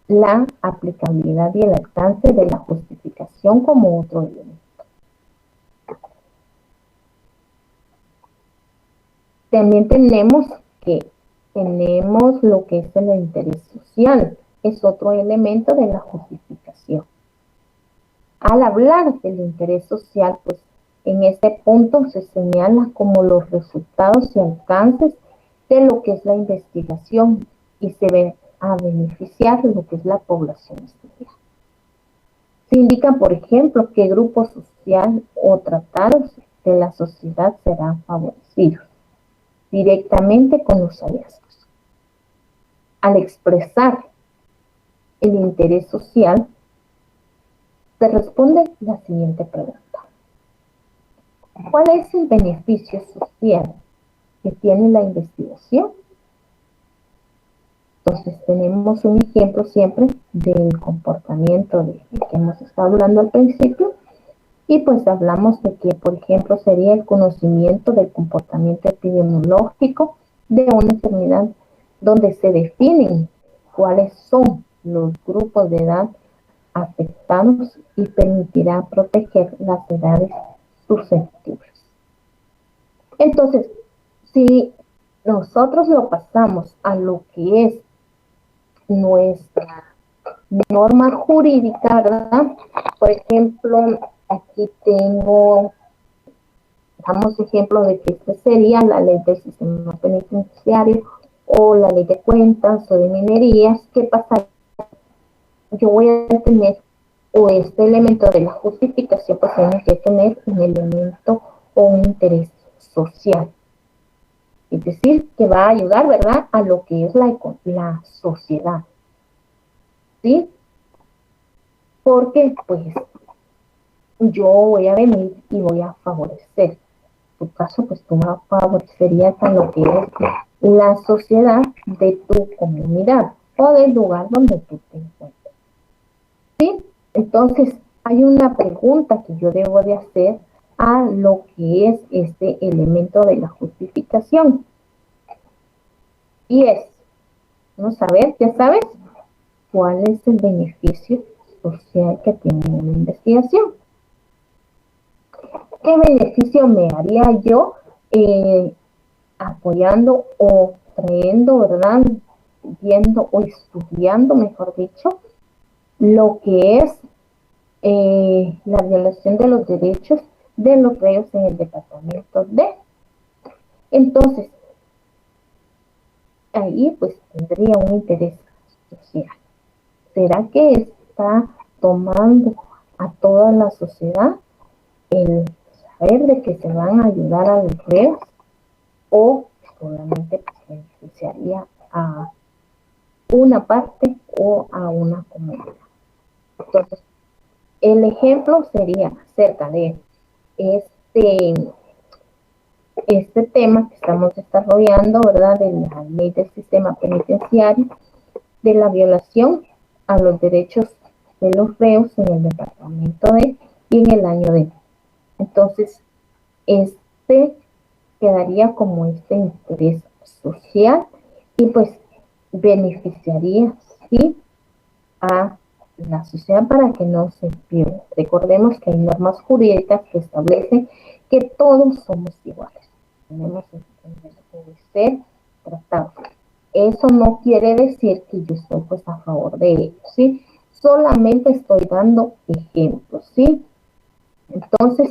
la aplicabilidad y el alcance de la justificación como otro elemento. También tenemos lo que es el interés social, es otro elemento de la justificación. Al hablar del interés social, pues en este punto se señala como los resultados y alcances de lo que es la investigación y se ve a beneficiar lo que es la población estudiada. Se indica, por ejemplo, qué grupo social o tratados de la sociedad serán favorecidos directamente con los hallazgos. Al expresar el interés social, se responde la siguiente pregunta. ¿Cuál es el beneficio social que tiene la investigación? Entonces tenemos un ejemplo siempre del comportamiento de que hemos estado hablando al principio y pues hablamos de que, por ejemplo, sería el conocimiento del comportamiento epidemiológico de una enfermedad donde se definen cuáles son los grupos de edad afectados y permitirá proteger las edades susceptibles. Entonces, si nosotros lo pasamos a lo que es nuestra norma jurídica, ¿verdad? Por ejemplo, aquí damos ejemplo de que esta sería la ley del sistema penitenciario o la ley de cuentas o de minerías. ¿Qué pasa? Yo voy a tener, o este elemento de la justificación, pues tiene que tener un elemento o un interés social. Es decir, que va a ayudar, ¿verdad?, a lo que es la sociedad. ¿Sí? Porque, pues, yo voy a venir y voy a favorecer. En tu caso, pues, tú favorecerías a lo que es la sociedad de tu comunidad o del lugar donde tú te encuentres. ¿Sí? Entonces, hay una pregunta que yo debo de hacer a lo que es este elemento de la justificación. Y es, ¿no sabes? ¿Ya sabes cuál es el beneficio social que tiene una investigación? ¿Qué beneficio me haría yo apoyando o trayendo, ¿verdad?, viendo o estudiando, mejor dicho, lo que es la violación de los derechos de los reos en el departamento D? Entonces, ahí pues tendría un interés social. ¿Será que está tomando a toda la sociedad el saber de que se van a ayudar a los reos o solamente pues, beneficiaría a una parte o a una comunidad? Entonces, el ejemplo sería acerca de este tema que estamos desarrollando, ¿verdad?, de la ley del sistema penitenciario. de la violación a los derechos de los reos en el departamento de y en el año de. Entonces, este quedaría como este interés social y pues beneficiaría, sí, a la sociedad para que no se pierda. Recordemos que hay normas jurídicas que establecen que todos somos iguales. Tenemos el derecho de ser tratados. Eso no quiere decir que yo estoy pues a favor de ello, ¿sí? Solamente estoy dando ejemplos, ¿sí? Entonces,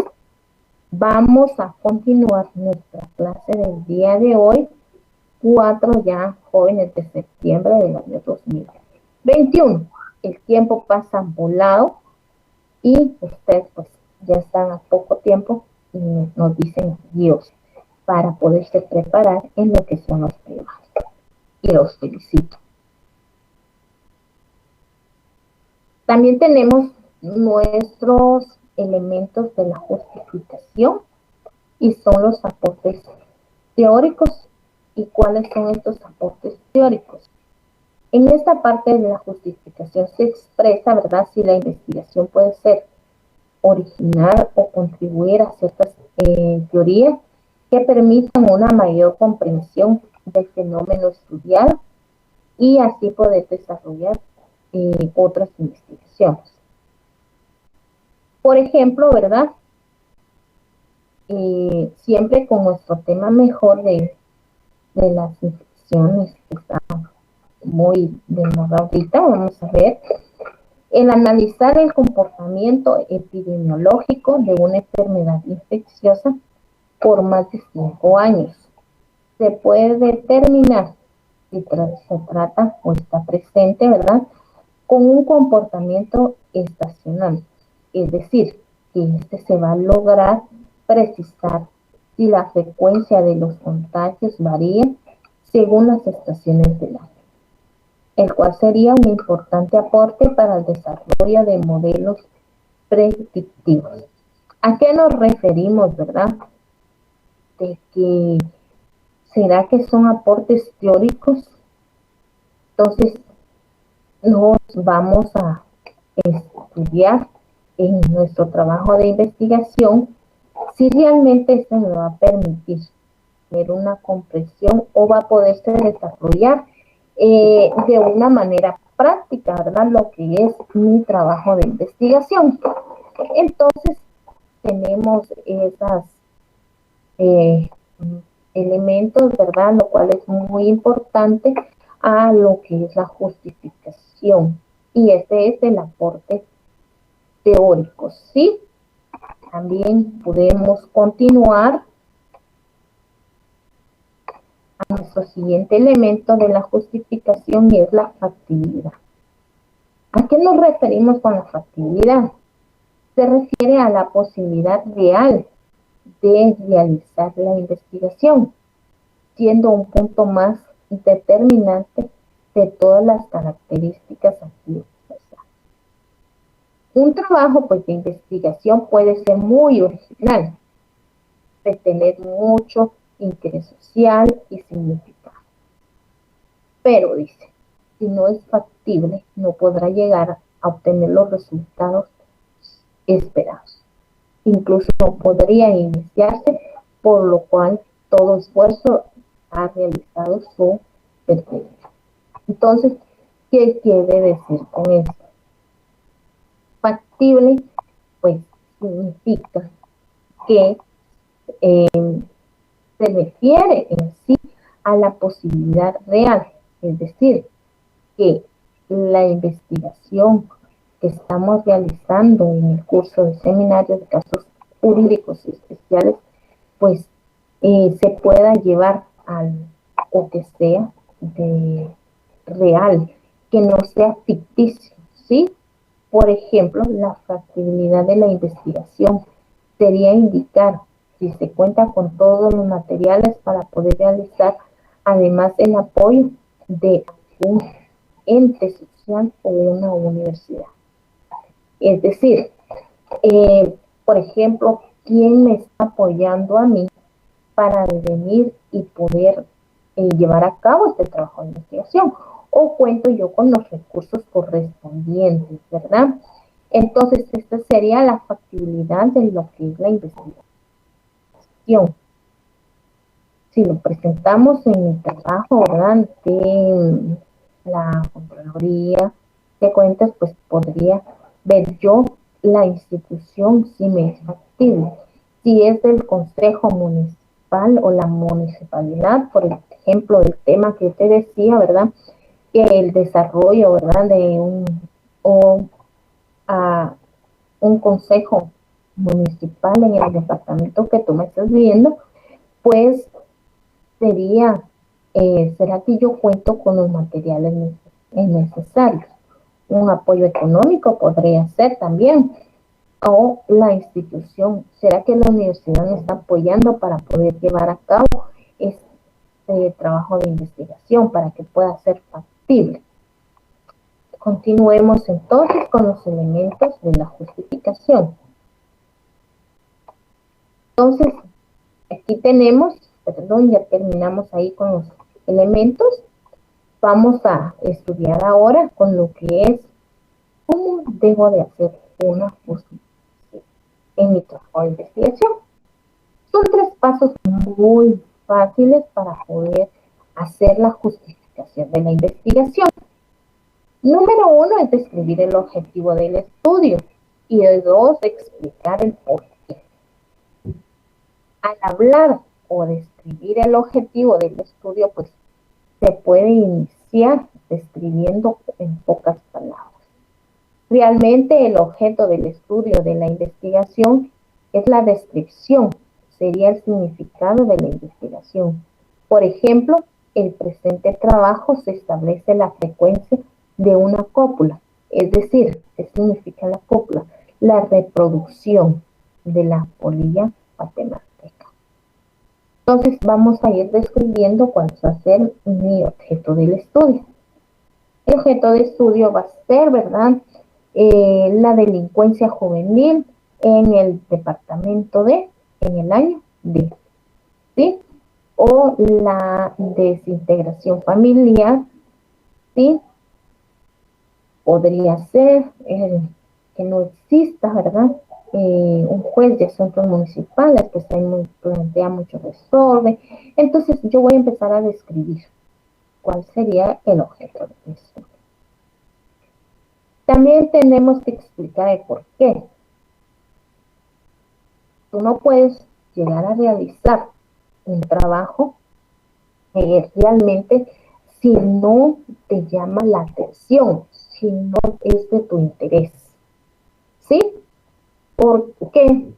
vamos a continuar nuestra clase del día de hoy, 4 ya jóvenes de septiembre del año 2021. El tiempo pasa volado y ustedes pues ya están a poco tiempo y nos dicen Dios para poderse preparar en lo que son los temas. Y los felicito. También tenemos nuestros elementos de la justificación y son los aportes teóricos. ¿Y cuáles son estos aportes teóricos? En esta parte de la justificación se expresa, ¿verdad?, si la investigación puede ser original o contribuir a ciertas teorías que permitan una mayor comprensión del fenómeno estudiado y así poder desarrollar otras investigaciones. Por ejemplo, ¿verdad? Siempre con nuestro tema mejor de las infecciones que están muy de moda ahorita, vamos a ver, el analizar el comportamiento epidemiológico de una enfermedad infecciosa por más de 5 años. Se puede determinar si se trata o está presente, ¿verdad?, con un comportamiento estacional, es decir, que se va a lograr precisar si la frecuencia de los contagios varía según las estaciones del año, el cual sería un importante aporte para el desarrollo de modelos predictivos. ¿A qué nos referimos, verdad? De que ¿será que son aportes teóricos? Entonces, nos vamos a estudiar en nuestro trabajo de investigación si realmente esto me va a permitir tener una comprensión o va a poderse desarrollar de una manera práctica, ¿verdad?, lo que es mi trabajo de investigación. Entonces, tenemos esas elementos, ¿verdad?, lo cual es muy importante a lo que es la justificación. Y este es el aporte teórico, ¿sí? También podemos continuar a nuestro siguiente elemento de la justificación y es la factibilidad. ¿A qué nos referimos con la factibilidad? Se refiere a la posibilidad real de realizar la investigación, siendo un punto más determinante de todas las características aquí. Un trabajo pues, de investigación puede ser muy original, de tener mucho interés social y significado. Pero dice, si no es factible, no podrá llegar a obtener los resultados esperados. Incluso no podría iniciarse, por lo cual todo esfuerzo ha realizado su pertenencia. Entonces, ¿qué quiere decir con esto? Factible, pues significa que se refiere en sí a la posibilidad real, es decir, que la investigación que estamos realizando en el curso de seminario de casos jurídicos especiales, pues se pueda llevar al o que sea de real, que no sea ficticio, ¿sí? Por ejemplo, la factibilidad de la investigación sería indicar si se cuenta con todos los materiales para poder realizar, además el apoyo de un ente social o una universidad. Es decir, por ejemplo, ¿quién me está apoyando a mí para venir y poder llevar a cabo este trabajo de investigación? o cuento yo con los recursos correspondientes, ¿verdad? Entonces, esta sería la factibilidad de lo que es la investigación. Si lo presentamos en mi trabajo, ¿verdad?, de la Contraloría de Cuentas, pues podría ver yo la institución si me es factible. Si es del Consejo Municipal o la municipalidad, por ejemplo, el tema que te decía, ¿verdad?, que el desarrollo, ¿verdad?, de o, a, un consejo municipal en el departamento que tú me estás viendo, pues sería, ¿será que yo cuento con los materiales necesarios? Un apoyo económico podría ser también, o la institución, ¿será que la universidad me está apoyando para poder llevar a cabo este trabajo de investigación para que pueda ser factible? Continuemos entonces con los elementos de la justificación. Entonces, aquí tenemos, perdón, ya terminamos ahí con los elementos. Vamos a estudiar ahora con lo que es cómo debo de hacer una justificación en mi trabajo de investigación. Son 3 pasos muy fáciles para poder hacer la justificación de la investigación. Número 1 es describir el objetivo del estudio y el 2, explicar el por qué. Al hablar o describir el objetivo del estudio, pues se puede iniciar describiendo en pocas palabras. Realmente el objeto del estudio de la investigación es la descripción, sería el significado de la investigación. Por ejemplo, el presente trabajo se establece la frecuencia de una cópula, es decir, ¿qué significa la cópula? La reproducción de la polilla paterna. Entonces vamos a ir describiendo cuál va a ser mi objeto del estudio. El objeto de estudio va a ser, ¿verdad?, la delincuencia juvenil en el departamento de, en el año de, ¿sí? O la desintegración familiar, ¿sí? Podría ser que no exista, ¿verdad?, un juez de asuntos municipales, pues ahí plantea mucho desorden. Entonces yo voy a empezar a describir cuál sería el objeto de eso. También tenemos que explicar el por qué. Tú no puedes llegar a realizar un trabajo realmente si no te llama la atención, si no es de tu interés. ¿Sí? ¿Por qué?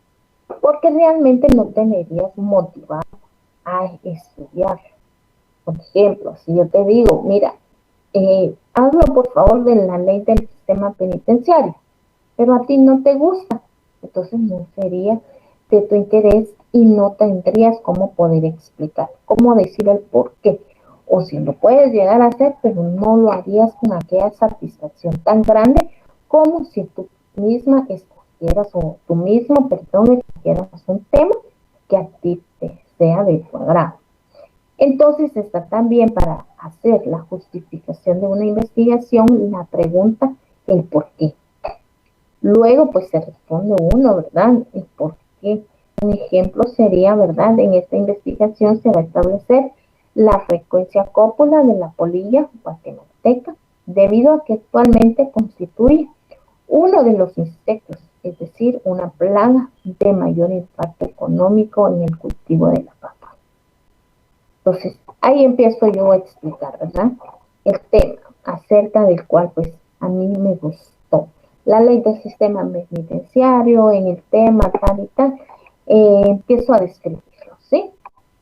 Porque realmente no te verías motivado a estudiar. Por ejemplo, si yo te digo, mira, hazlo por favor de la ley del sistema penitenciario, pero a ti no te gusta, entonces no sería de tu interés y no tendrías cómo poder explicar, cómo decir el por qué. O si lo puedes llegar a hacer, pero no lo harías con aquella satisfacción tan grande como si tú misma escogieras o tú mismo, perdón, escogieras un tema que a ti te sea de tu agrado. Entonces está también para hacer la justificación de una investigación la pregunta, el por qué. Luego pues se responde uno, ¿verdad? El por qué. Un ejemplo sería, ¿verdad? En esta investigación se va a establecer la frecuencia cópula de la polilla guatemalteca debido a que actualmente constituye uno de los insectos, es decir, una plaga de mayor impacto económico en el cultivo de la papa. Entonces, ahí empiezo yo a explicar, ¿verdad?, el tema acerca del cual, pues, a mí me gustó. La ley del sistema penitenciario, en el tema tal y tal, empiezo a describirlo, ¿sí?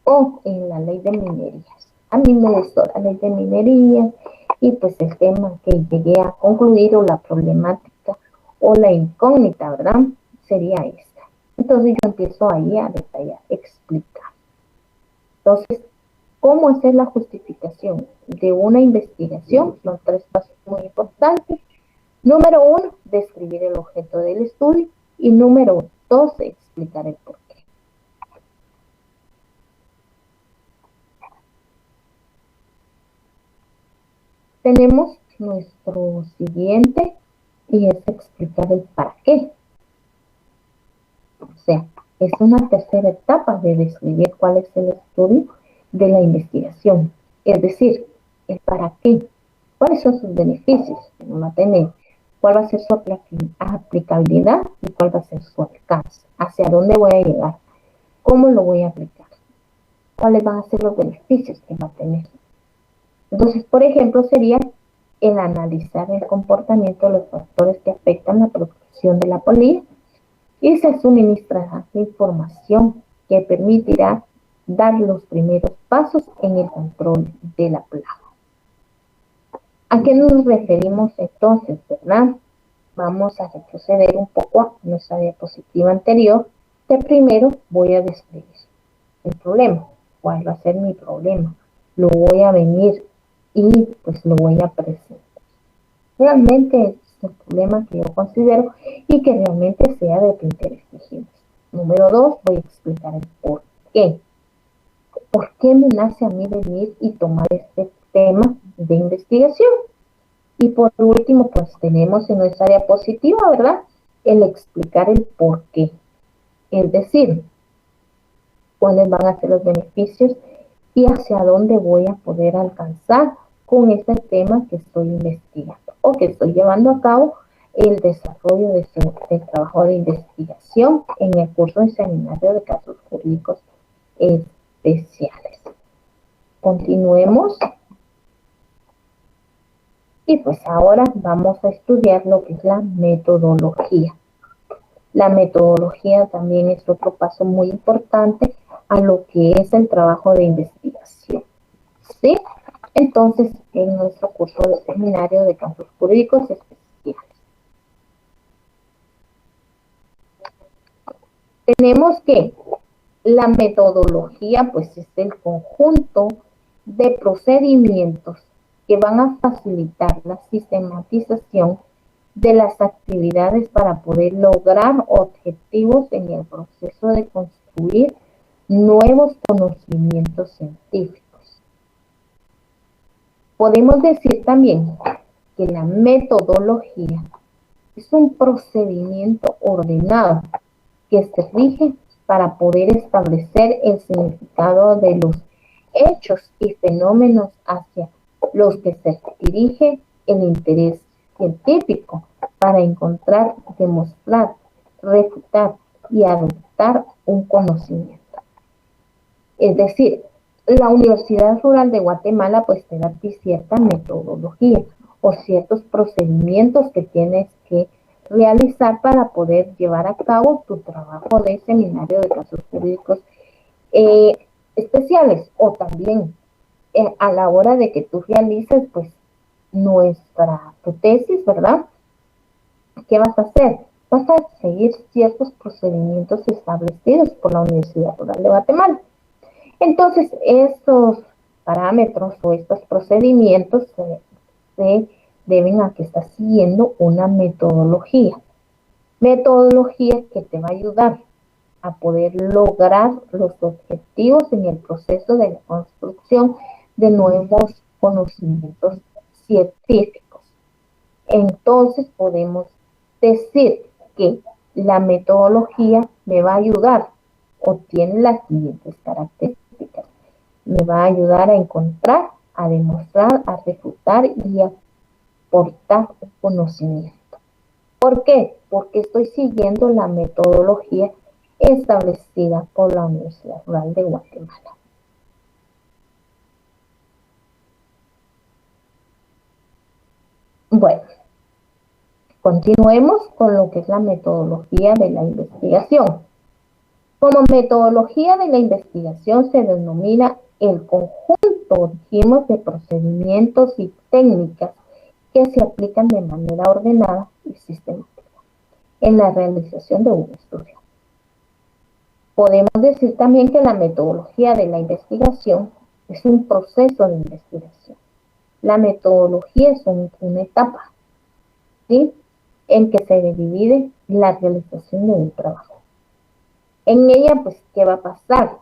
O en la ley de minerías. A mí me gustó la ley de minerías y pues el tema que llegué a concluir o la problemática o la incógnita, ¿verdad?, sería esta. Entonces yo empiezo ahí a detallar, explicar. Entonces, ¿cómo hacer la justificación de una investigación? Son 3 pasos muy importantes. Número 1, describir el objeto del estudio. Y número 2, explicar el por qué. Tenemos nuestro siguiente y es explicar el para qué. O sea, es una tercera etapa de describir cuál es el estudio de la investigación. Es decir, el para qué, cuáles son sus beneficios que va a tener, cuál va a ser su aplicabilidad y cuál va a ser su alcance, hacia dónde voy a llegar, cómo lo voy a aplicar, cuáles van a ser los beneficios que va a tener. Entonces, por ejemplo, sería el analizar el comportamiento de los factores que afectan la producción de la polilla y se suministrará información que permitirá dar los primeros pasos en el control de la plaga. ¿A qué nos referimos entonces, verdad? Vamos a retroceder un poco a nuestra diapositiva anterior. De primero voy a describir el problema. ¿Cuál va a ser mi problema? Lo voy a venir y pues lo voy a presentar. Realmente es el problema que yo considero y que realmente sea de tu interés. Número 2, voy a explicar el por qué. ¿Por qué me nace a mí venir y tomar este tema de investigación? Y por último, pues tenemos en nuestra diapositiva, ¿verdad? El explicar el por qué. Es decir, cuáles van a ser los beneficios y hacia dónde voy a poder alcanzar con este tema que estoy investigando o que estoy llevando a cabo el desarrollo de trabajo de investigación en el curso de seminario de casos jurídicos especiales. Continuemos. Y pues ahora vamos a estudiar lo que es la metodología. La metodología también es otro paso muy importante a lo que es el trabajo de investigación. ¿Sí? Entonces, en nuestro curso de seminario de casos jurídicos especiales, tenemos que la metodología, pues, es el conjunto de procedimientos que van a facilitar la sistematización de las actividades para poder lograr objetivos en el proceso de construir nuevos conocimientos científicos. Podemos decir también que la metodología es un procedimiento ordenado que se rige para poder establecer el significado de los hechos y fenómenos hacia los que se dirige el interés científico para encontrar, demostrar, refutar y adoptar un conocimiento. Es decir, la Universidad Rural de Guatemala pues te da cierta metodología o ciertos procedimientos que tienes que realizar para poder llevar a cabo tu trabajo de seminario de casos jurídicos especiales o también a la hora de que tú realices pues tu tesis, ¿verdad? ¿Qué vas a hacer? Vas a seguir ciertos procedimientos establecidos por la Universidad Rural de Guatemala. Entonces, estos parámetros o estos procedimientos se deben a que estás siguiendo una metodología. Metodología que te va a ayudar a poder lograr los objetivos en el proceso de la construcción de nuevos conocimientos científicos. Entonces podemos decir que la metodología me va a ayudar o tiene las siguientes características. Me va a ayudar a encontrar, a demostrar, a refutar y a aportar conocimiento. ¿Por qué? Porque estoy siguiendo la metodología establecida por la Universidad Rural de Guatemala. Bueno, continuemos con lo que es la metodología de la investigación. Como metodología de la investigación se denomina el conjunto, dijimos, de procedimientos y técnicas que se aplican de manera ordenada y sistemática en la realización de un estudio. Podemos decir también que la metodología de la investigación es un proceso de investigación. La metodología es una etapa, ¿sí?, en que se divide la realización de un trabajo. En ella, pues, ¿qué va a pasar?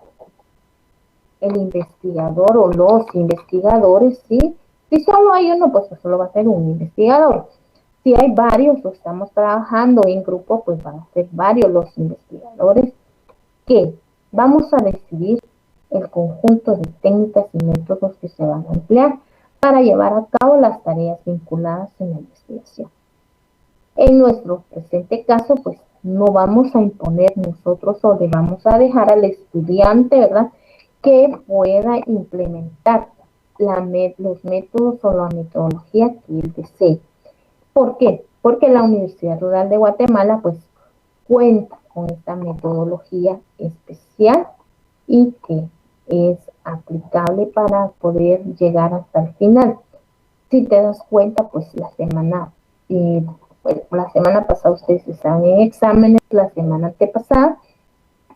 El investigador o los investigadores, ¿sí?, Si solo hay uno, pues solo va a ser un investigador. Si hay varios o estamos trabajando en grupo, pues van a ser varios los investigadores que vamos a decidir el conjunto de técnicas y métodos que se van a emplear para llevar a cabo las tareas vinculadas en la investigación. En nuestro presente caso, pues no vamos a imponer nosotros o le vamos a dejar al estudiante, ¿verdad?, que pueda implementar los métodos o la metodología que él desee. ¿Por qué? Porque la Universidad Rural de Guatemala, pues, cuenta con esta metodología especial y que es aplicable para poder llegar hasta el final. Si te das cuenta, pues la semana pasada ustedes estaban en exámenes, la semana antepasada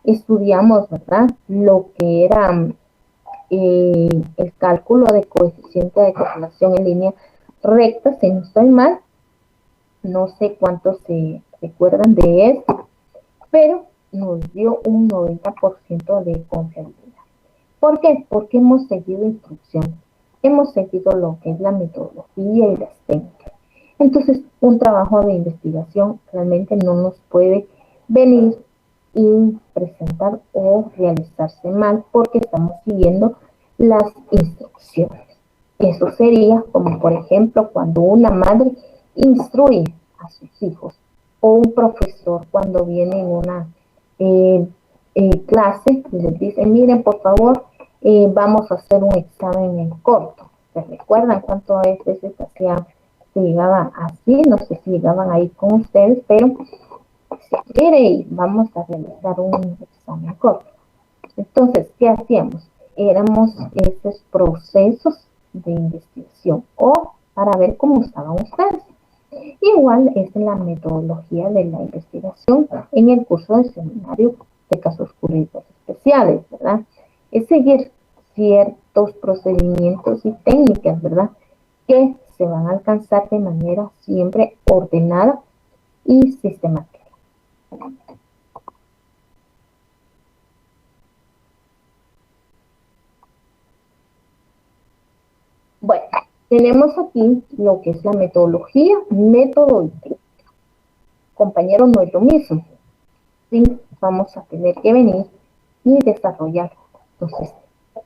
estudiamos, ¿verdad?, lo que era el cálculo de coeficiente de correlación en línea recta, si no estoy mal. No sé cuántos se recuerdan de esto, pero nos dio un 90% de confiabilidad. ¿Por qué? Porque hemos seguido instrucciones, hemos seguido lo que es la metodología y las técnicas. Entonces, un trabajo de investigación realmente no nos puede venir y presentar o realizarse mal porque estamos siguiendo las instrucciones. Eso sería como, por ejemplo, cuando una madre instruye a sus hijos o un profesor cuando viene en una clase y les dice, miren, por favor, vamos a hacer un examen en corto. ¿Se recuerdan cuántas veces se llegaba así? No sé si llegaban ahí con ustedes, pero mire, vamos a realizar un examen corto. Entonces, ¿qué hacíamos? Éramos esos procesos de investigación o para ver cómo estaban ustedes. Igual es la metodología de la investigación en el curso de seminario de casos jurídicos especiales, ¿verdad? Es seguir ciertos procedimientos y técnicas, ¿verdad?, que se van a alcanzar de manera siempre ordenada y sistemática. Bueno, tenemos aquí lo que es la metodología, método y técnica. Compañero, no es lo mismo. ¿Sí? Vamos a tener que venir y desarrollar. Entonces,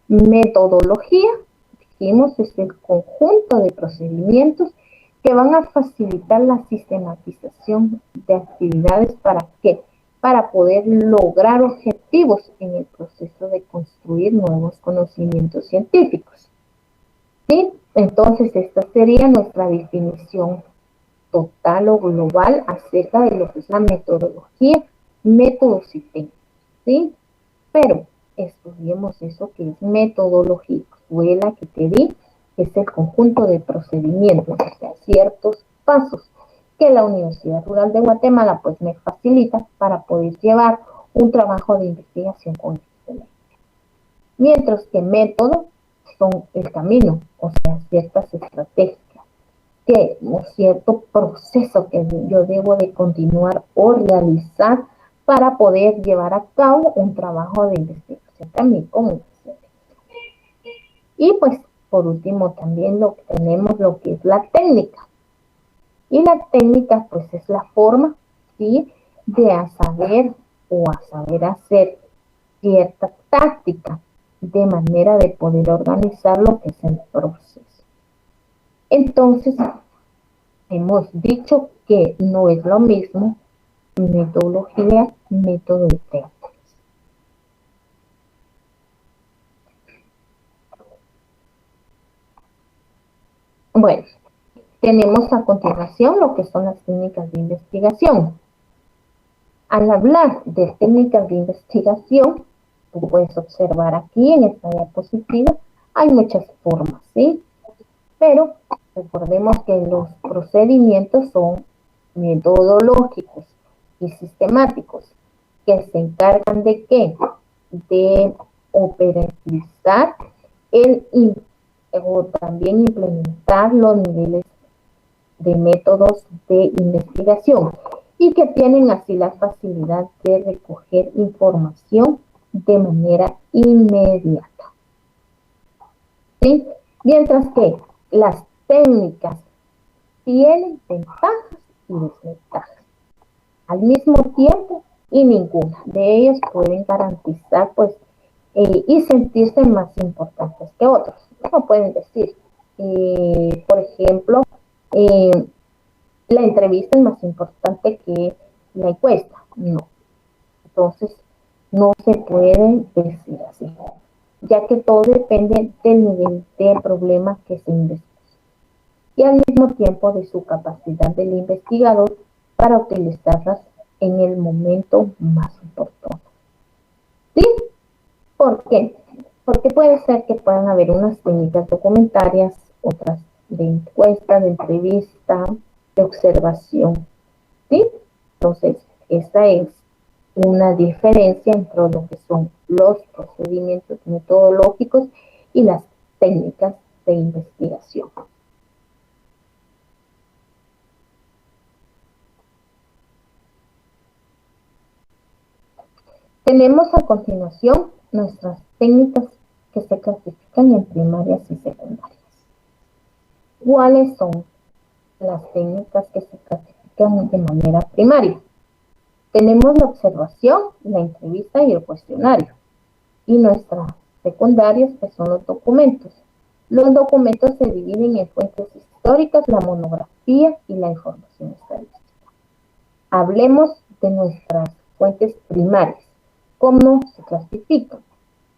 metodología, dijimos, es el conjunto de procedimientos que van a facilitar la sistematización de actividades. ¿Para qué? Para poder lograr objetivos en el proceso de construir nuevos conocimientos científicos. ¿Sí? Entonces, esta sería nuestra definición total o global acerca de lo que es la metodología, métodos y técnicas, ¿sí? Pero estudiemos eso que es metodología. Fue la que te di, es el conjunto de procedimientos, o sea, ciertos pasos que la Universidad Rural de Guatemala pues me facilita para poder llevar un trabajo de investigación con excelencia. Mientras que método son el camino, o sea, ciertas estrategias, que un cierto proceso que yo debo de continuar o realizar para poder llevar a cabo un trabajo de investigación también con excelencia. Y pues por último también tenemos lo que es la técnica. Y la técnica pues es la forma, ¿sí?, de saber hacer cierta táctica de manera de poder organizar lo que es el proceso. Entonces, hemos dicho que no es lo mismo metodología, método y técnicas. Bueno, tenemos a continuación lo que son las técnicas de investigación. Al hablar de técnicas de investigación, tú puedes observar aquí en esta diapositiva, hay muchas formas, ¿sí? Pero recordemos que los procedimientos son metodológicos y sistemáticos, que se encargan de ¿qué? De operativizar o también implementar los niveles de métodos de investigación y que tienen así la facilidad de recoger información de manera inmediata. ¿Sí? Mientras que las técnicas tienen ventajas y desventajas al mismo tiempo, y ninguna de ellas pueden garantizar pues y sentirse más importantes que otros. No pueden decir, por ejemplo, eh, la entrevista es más importante que la encuesta. No. Entonces, no se puede decir así, ya que todo depende del nivel de problema que se investiga y al mismo tiempo de su capacidad del investigador para utilizarlas en el momento más oportuno. ¿Sí? ¿Por qué? Porque puede ser que puedan haber unas técnicas documentarias, otras de encuesta, de entrevista, de observación. ¿Sí? Entonces, esa es una diferencia entre lo que son los procedimientos metodológicos y las técnicas de investigación. Tenemos a continuación nuestras técnicas que se clasifican en primarias y secundarias. ¿Cuáles son las técnicas que se clasifican de manera primaria? Tenemos la observación, la entrevista y el cuestionario. Y nuestras secundarias, que son los documentos. Los documentos se dividen en fuentes históricas, la monografía y la información estadística. Hablemos de nuestras fuentes primarias. ¿Cómo se clasifican?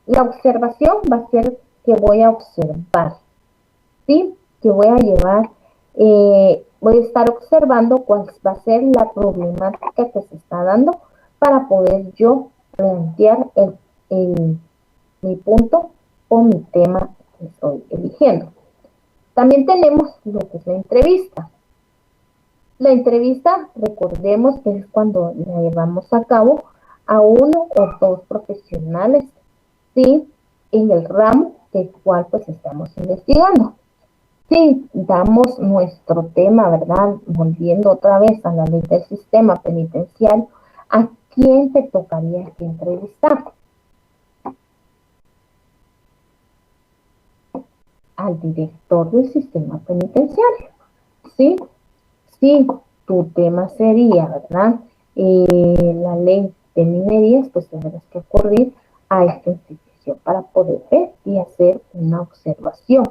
La observación va a ser que voy a observar, ¿sí? Que voy a llevar, voy a estar observando cuál va a ser la problemática que se está dando para poder yo plantear mi punto o mi tema que estoy eligiendo. También tenemos lo que es la entrevista. La entrevista, recordemos que es cuando la llevamos a cabo a uno o dos profesionales, ¿sí? En el ramo del cual pues estamos investigando. Si damos nuestro tema, ¿verdad? Volviendo otra vez a la ley del sistema penitenciario, ¿a quién te tocaría que entrevistar? Al director del sistema penitenciario, ¿sí? Si tu tema sería, ¿verdad? La ley de minerías, pues tendrás que acudir a esta institución para poder ver y hacer una observación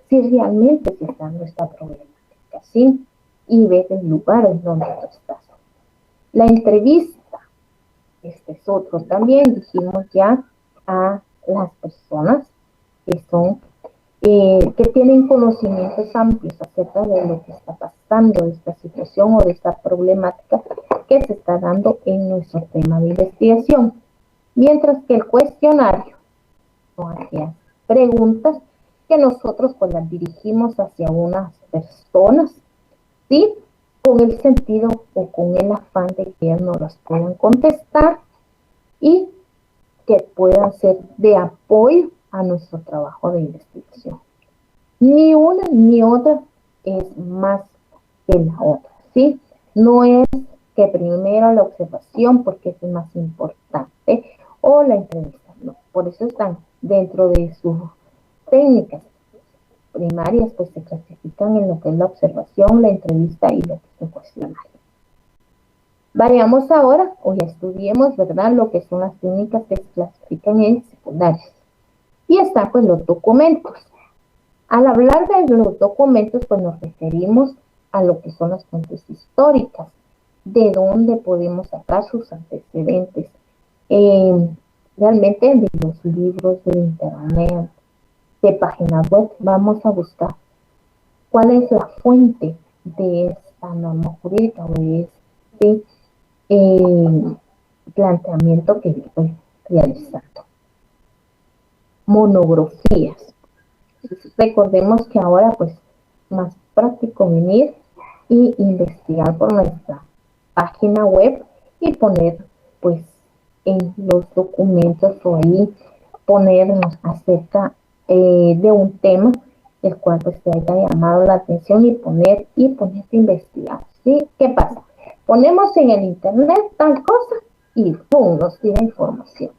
si realmente se está dando esta problemática, ¿sí? Y ver el lugar en donde tú estás. La entrevista, este es otro también, dijimos ya a las personas que son que tienen conocimientos amplios acerca de lo que está pasando, de esta situación o de esta problemática que se está dando en nuestro tema de investigación. Mientras que el cuestionario son aquellas preguntas que nosotros pues las dirigimos hacia unas personas, ¿sí? Con el sentido o con el afán de que ellas nos las puedan contestar y que puedan ser de apoyo a nuestro trabajo de investigación. Ni una ni otra es más que la otra, ¿sí? No es que primero la observación porque es más importante o la entrevista, no. Por eso están dentro de sus técnicas primarias, pues se clasifican en lo que es la observación, la entrevista y lo que es el cuestionario. Vayamos ahora, o ya estudiemos, ¿verdad?, lo que son las técnicas que se clasifican en secundarias. Y están pues los documentos. Al hablar de los documentos, pues nos referimos a lo que son las fuentes históricas, de dónde podemos sacar sus antecedentes, realmente de los libros de internet, de páginas web. Vamos a buscar cuál es la fuente de esta norma jurídica o de este planteamiento que estoy realizando. Monografías. Recordemos que ahora pues más práctico venir y investigar por nuestra página web y poner pues en los documentos o ahí ponernos acerca de un tema el cual pues te haya llamado la atención y ponerte a investigar, ¿sí? ¿Qué pasa? Ponemos en el internet tal cosa y ¡pum!, nos tira información.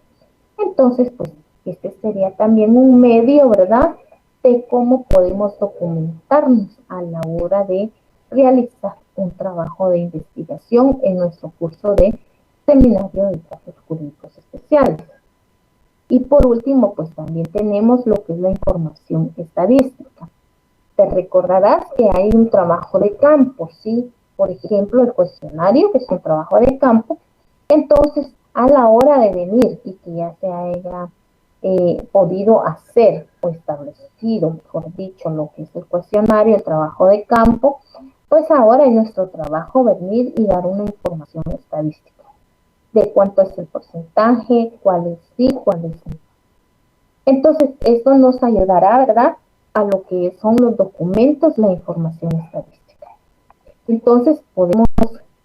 Entonces pues este sería también un medio, ¿verdad?, de cómo podemos documentarnos a la hora de realizar un trabajo de investigación en nuestro curso de Seminario de Casos Jurídicos Especiales. Y por último, pues también tenemos lo que es la información estadística. Te recordarás que hay un trabajo de campo, ¿sí? Por ejemplo, el cuestionario, que es un trabajo de campo. Entonces, a la hora de venir y que ya se haya podido hacer o establecido, mejor dicho, lo que es el cuestionario, el trabajo de campo, pues ahora es nuestro trabajo venir y dar una información estadística de cuánto es el porcentaje, cuál es sí, cuál es no. Entonces, esto nos ayudará, ¿verdad?, a lo que son los documentos, la información estadística. Entonces, podemos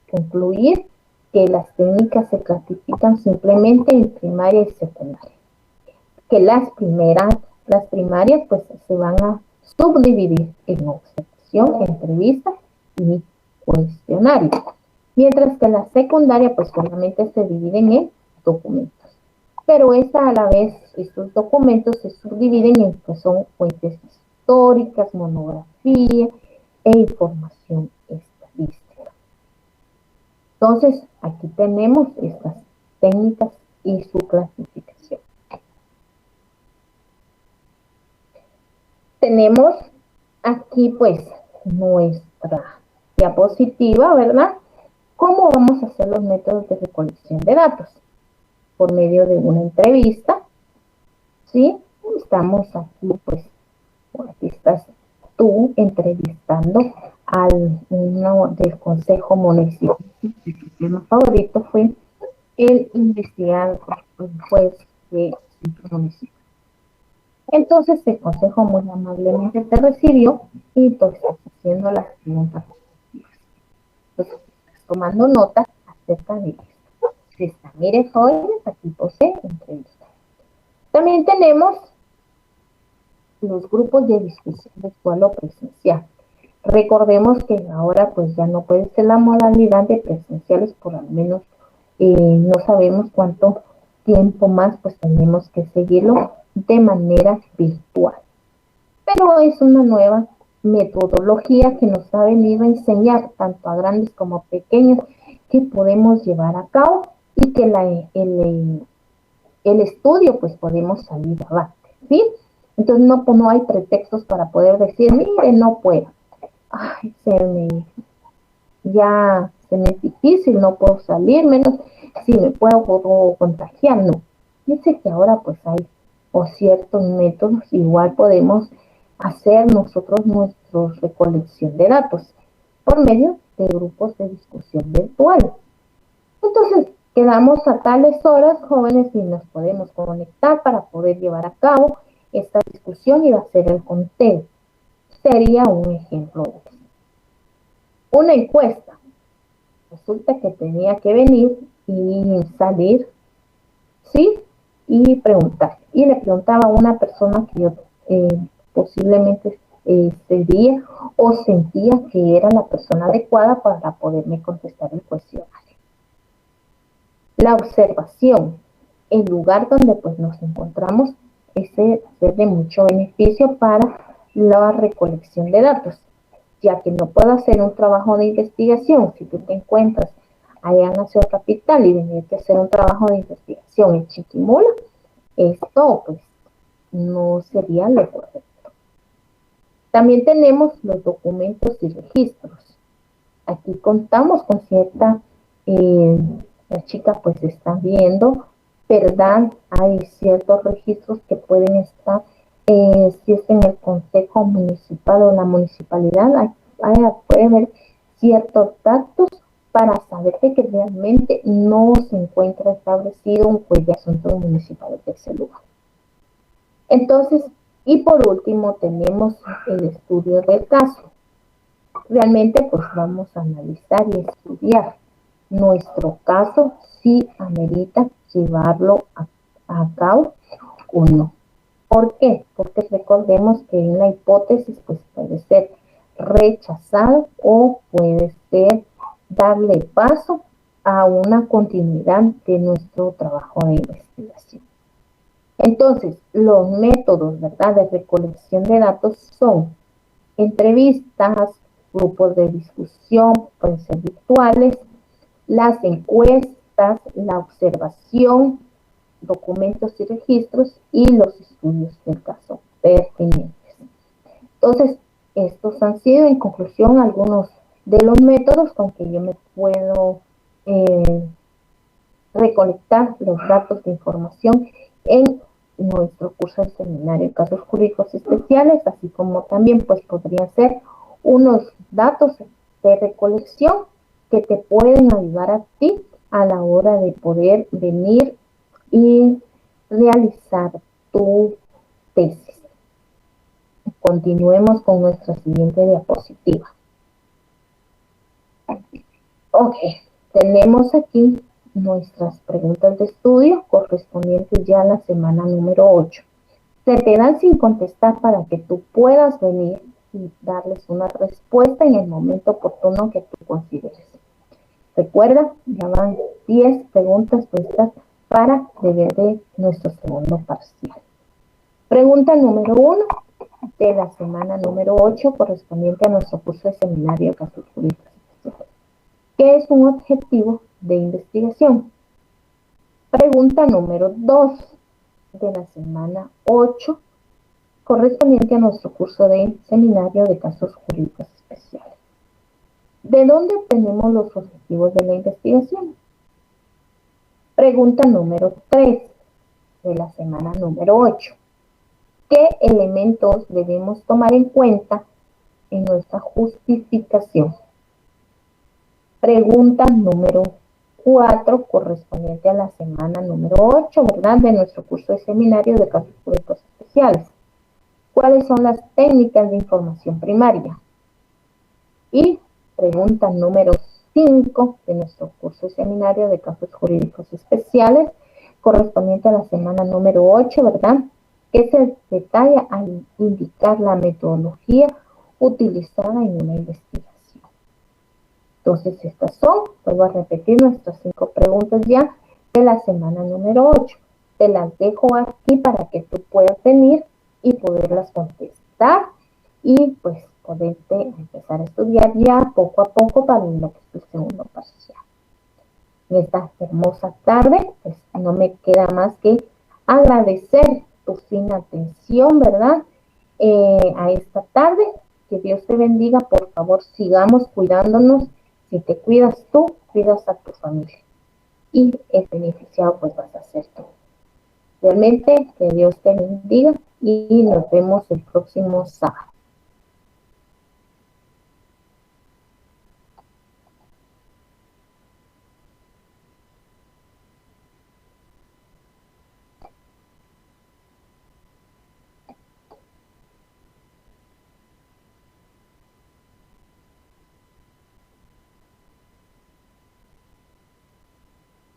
concluir que las técnicas se clasifican simplemente en primaria y secundaria. Que las primarias, pues se van a subdividir en observación, entrevista y cuestionario. Mientras que la secundaria, pues solamente se dividen en documentos. Pero esta a la vez, estos documentos se subdividen en que son fuentes históricas, monografía e información estadística. Entonces, aquí tenemos estas técnicas y su clasificación. Tenemos aquí pues nuestra diapositiva, ¿verdad? ¿Cómo vamos a hacer los métodos de recolección de datos? Por medio de una entrevista, ¿sí? Estamos aquí, pues, aquí estás tú entrevistando al uno del Consejo Municipal. Mi tema favorito fue el investigador, el juez de Centro Municipal. Entonces el Consejo muy amablemente te recibió y tú estás haciendo las preguntas. Entonces estás tomando notas acerca de esto. Si está, mire, jóvenes, aquí posee entrevista. También tenemos los grupos de discusión virtual o presencial. Recordemos que ahora pues ya no puede ser la modalidad de presenciales, por al menos no sabemos cuánto tiempo más, pues tenemos que seguirlo de manera virtual. Pero es una nueva metodología que nos ha venido a enseñar tanto a grandes como a pequeños que podemos llevar a cabo y que el estudio pues podemos salir adelante, ¿sí? Entonces no hay pretextos para poder decir, mire, no puedo. Ay, ya se me es difícil, no puedo salir, menos si me puedo contagiar, no. Dice que ahora pues hay o ciertos métodos, igual podemos hacer nosotros nuestra recolección de datos por medio de grupos de discusión virtual. Entonces, quedamos a tales horas, jóvenes, y nos podemos conectar para poder llevar a cabo esta discusión y hacer el conteo. Sería un ejemplo de eso. Una encuesta. Resulta que tenía que venir y salir, ¿sí? Y preguntar. Y le preguntaba a una persona que yo posiblemente sería o sentía que era la persona adecuada para poderme contestar el cuestionario. La observación, el lugar donde pues nos encontramos, es de mucho beneficio para la recolección de datos, ya que no puedo hacer un trabajo de investigación si tú te encuentras allá en la ciudad capital y venir a hacer un trabajo de investigación en Chiquimula, esto pues no sería lo correcto. También tenemos los documentos y registros. Aquí contamos con cierta, la chica pues está viendo, ¿verdad? Hay ciertos registros que pueden estar, si es en el Consejo Municipal o la municipalidad, puede haber ciertos datos para saber que realmente no se encuentra establecido un juez de asuntos municipales de ese lugar. Entonces, y por último tenemos el estudio del caso. Realmente pues vamos a analizar y estudiar nuestro caso si amerita llevarlo a cabo o no. ¿Por qué? Porque recordemos que en la hipótesis pues puede ser rechazado o puede ser darle paso a una continuidad de nuestro trabajo de investigación. Entonces, los métodos, ¿verdad?, de recolección de datos son entrevistas, grupos de discusión, pueden ser virtuales, las encuestas, la observación, documentos y registros y los estudios del caso pertinentes. Entonces, estos han sido en conclusión algunos de los métodos con que yo me puedo recolectar los datos de información en nuestro curso de seminario de casos jurídicos especiales, así como también pues podría ser unos datos de recolección que te pueden ayudar a ti a la hora de poder venir y realizar tu tesis. Continuemos con nuestra siguiente diapositiva. Ok, tenemos aquí nuestras preguntas de estudio correspondientes ya a la semana número 8. Se te dan sin contestar para que tú puedas venir y darles una respuesta en el momento oportuno que tú consideres. Recuerda, ya van 10 preguntas puestas para deber de nuestro segundo parcial. Pregunta número 1 de la semana número 8 correspondiente a nuestro curso de seminario de casos jurídicos. ¿Qué es un objetivo de investigación? Pregunta número 2 de la semana 8 correspondiente a nuestro curso de seminario de casos jurídicos especiales. ¿De dónde obtenemos los objetivos de la investigación? Pregunta número 3 de la semana número 8. ¿Qué elementos debemos tomar en cuenta en nuestra justificación? Pregunta número 4, correspondiente a la semana número 8, ¿verdad?, de nuestro curso de seminario de casos jurídicos especiales. ¿Cuáles son las técnicas de información primaria? Y pregunta número 5 de nuestro curso de seminario de casos jurídicos especiales, correspondiente a la semana número 8, ¿verdad?, que se detalla al indicar la metodología utilizada en una investigación. Entonces, estas son, vuelvo a repetir, nuestras 5 preguntas ya de la semana número 8. Te las dejo aquí para que tú puedas venir y poderlas contestar y pues poderte empezar a estudiar ya poco a poco para lo que es el segundo parcial. En esta hermosa tarde, pues no me queda más que agradecer tu fina atención, ¿verdad?, a esta tarde. Que Dios te bendiga. Por favor, sigamos cuidándonos. Si te cuidas tú, cuidas a tu familia. Y el beneficiado pues vas a ser tú. Realmente, que Dios te bendiga y nos vemos el próximo sábado.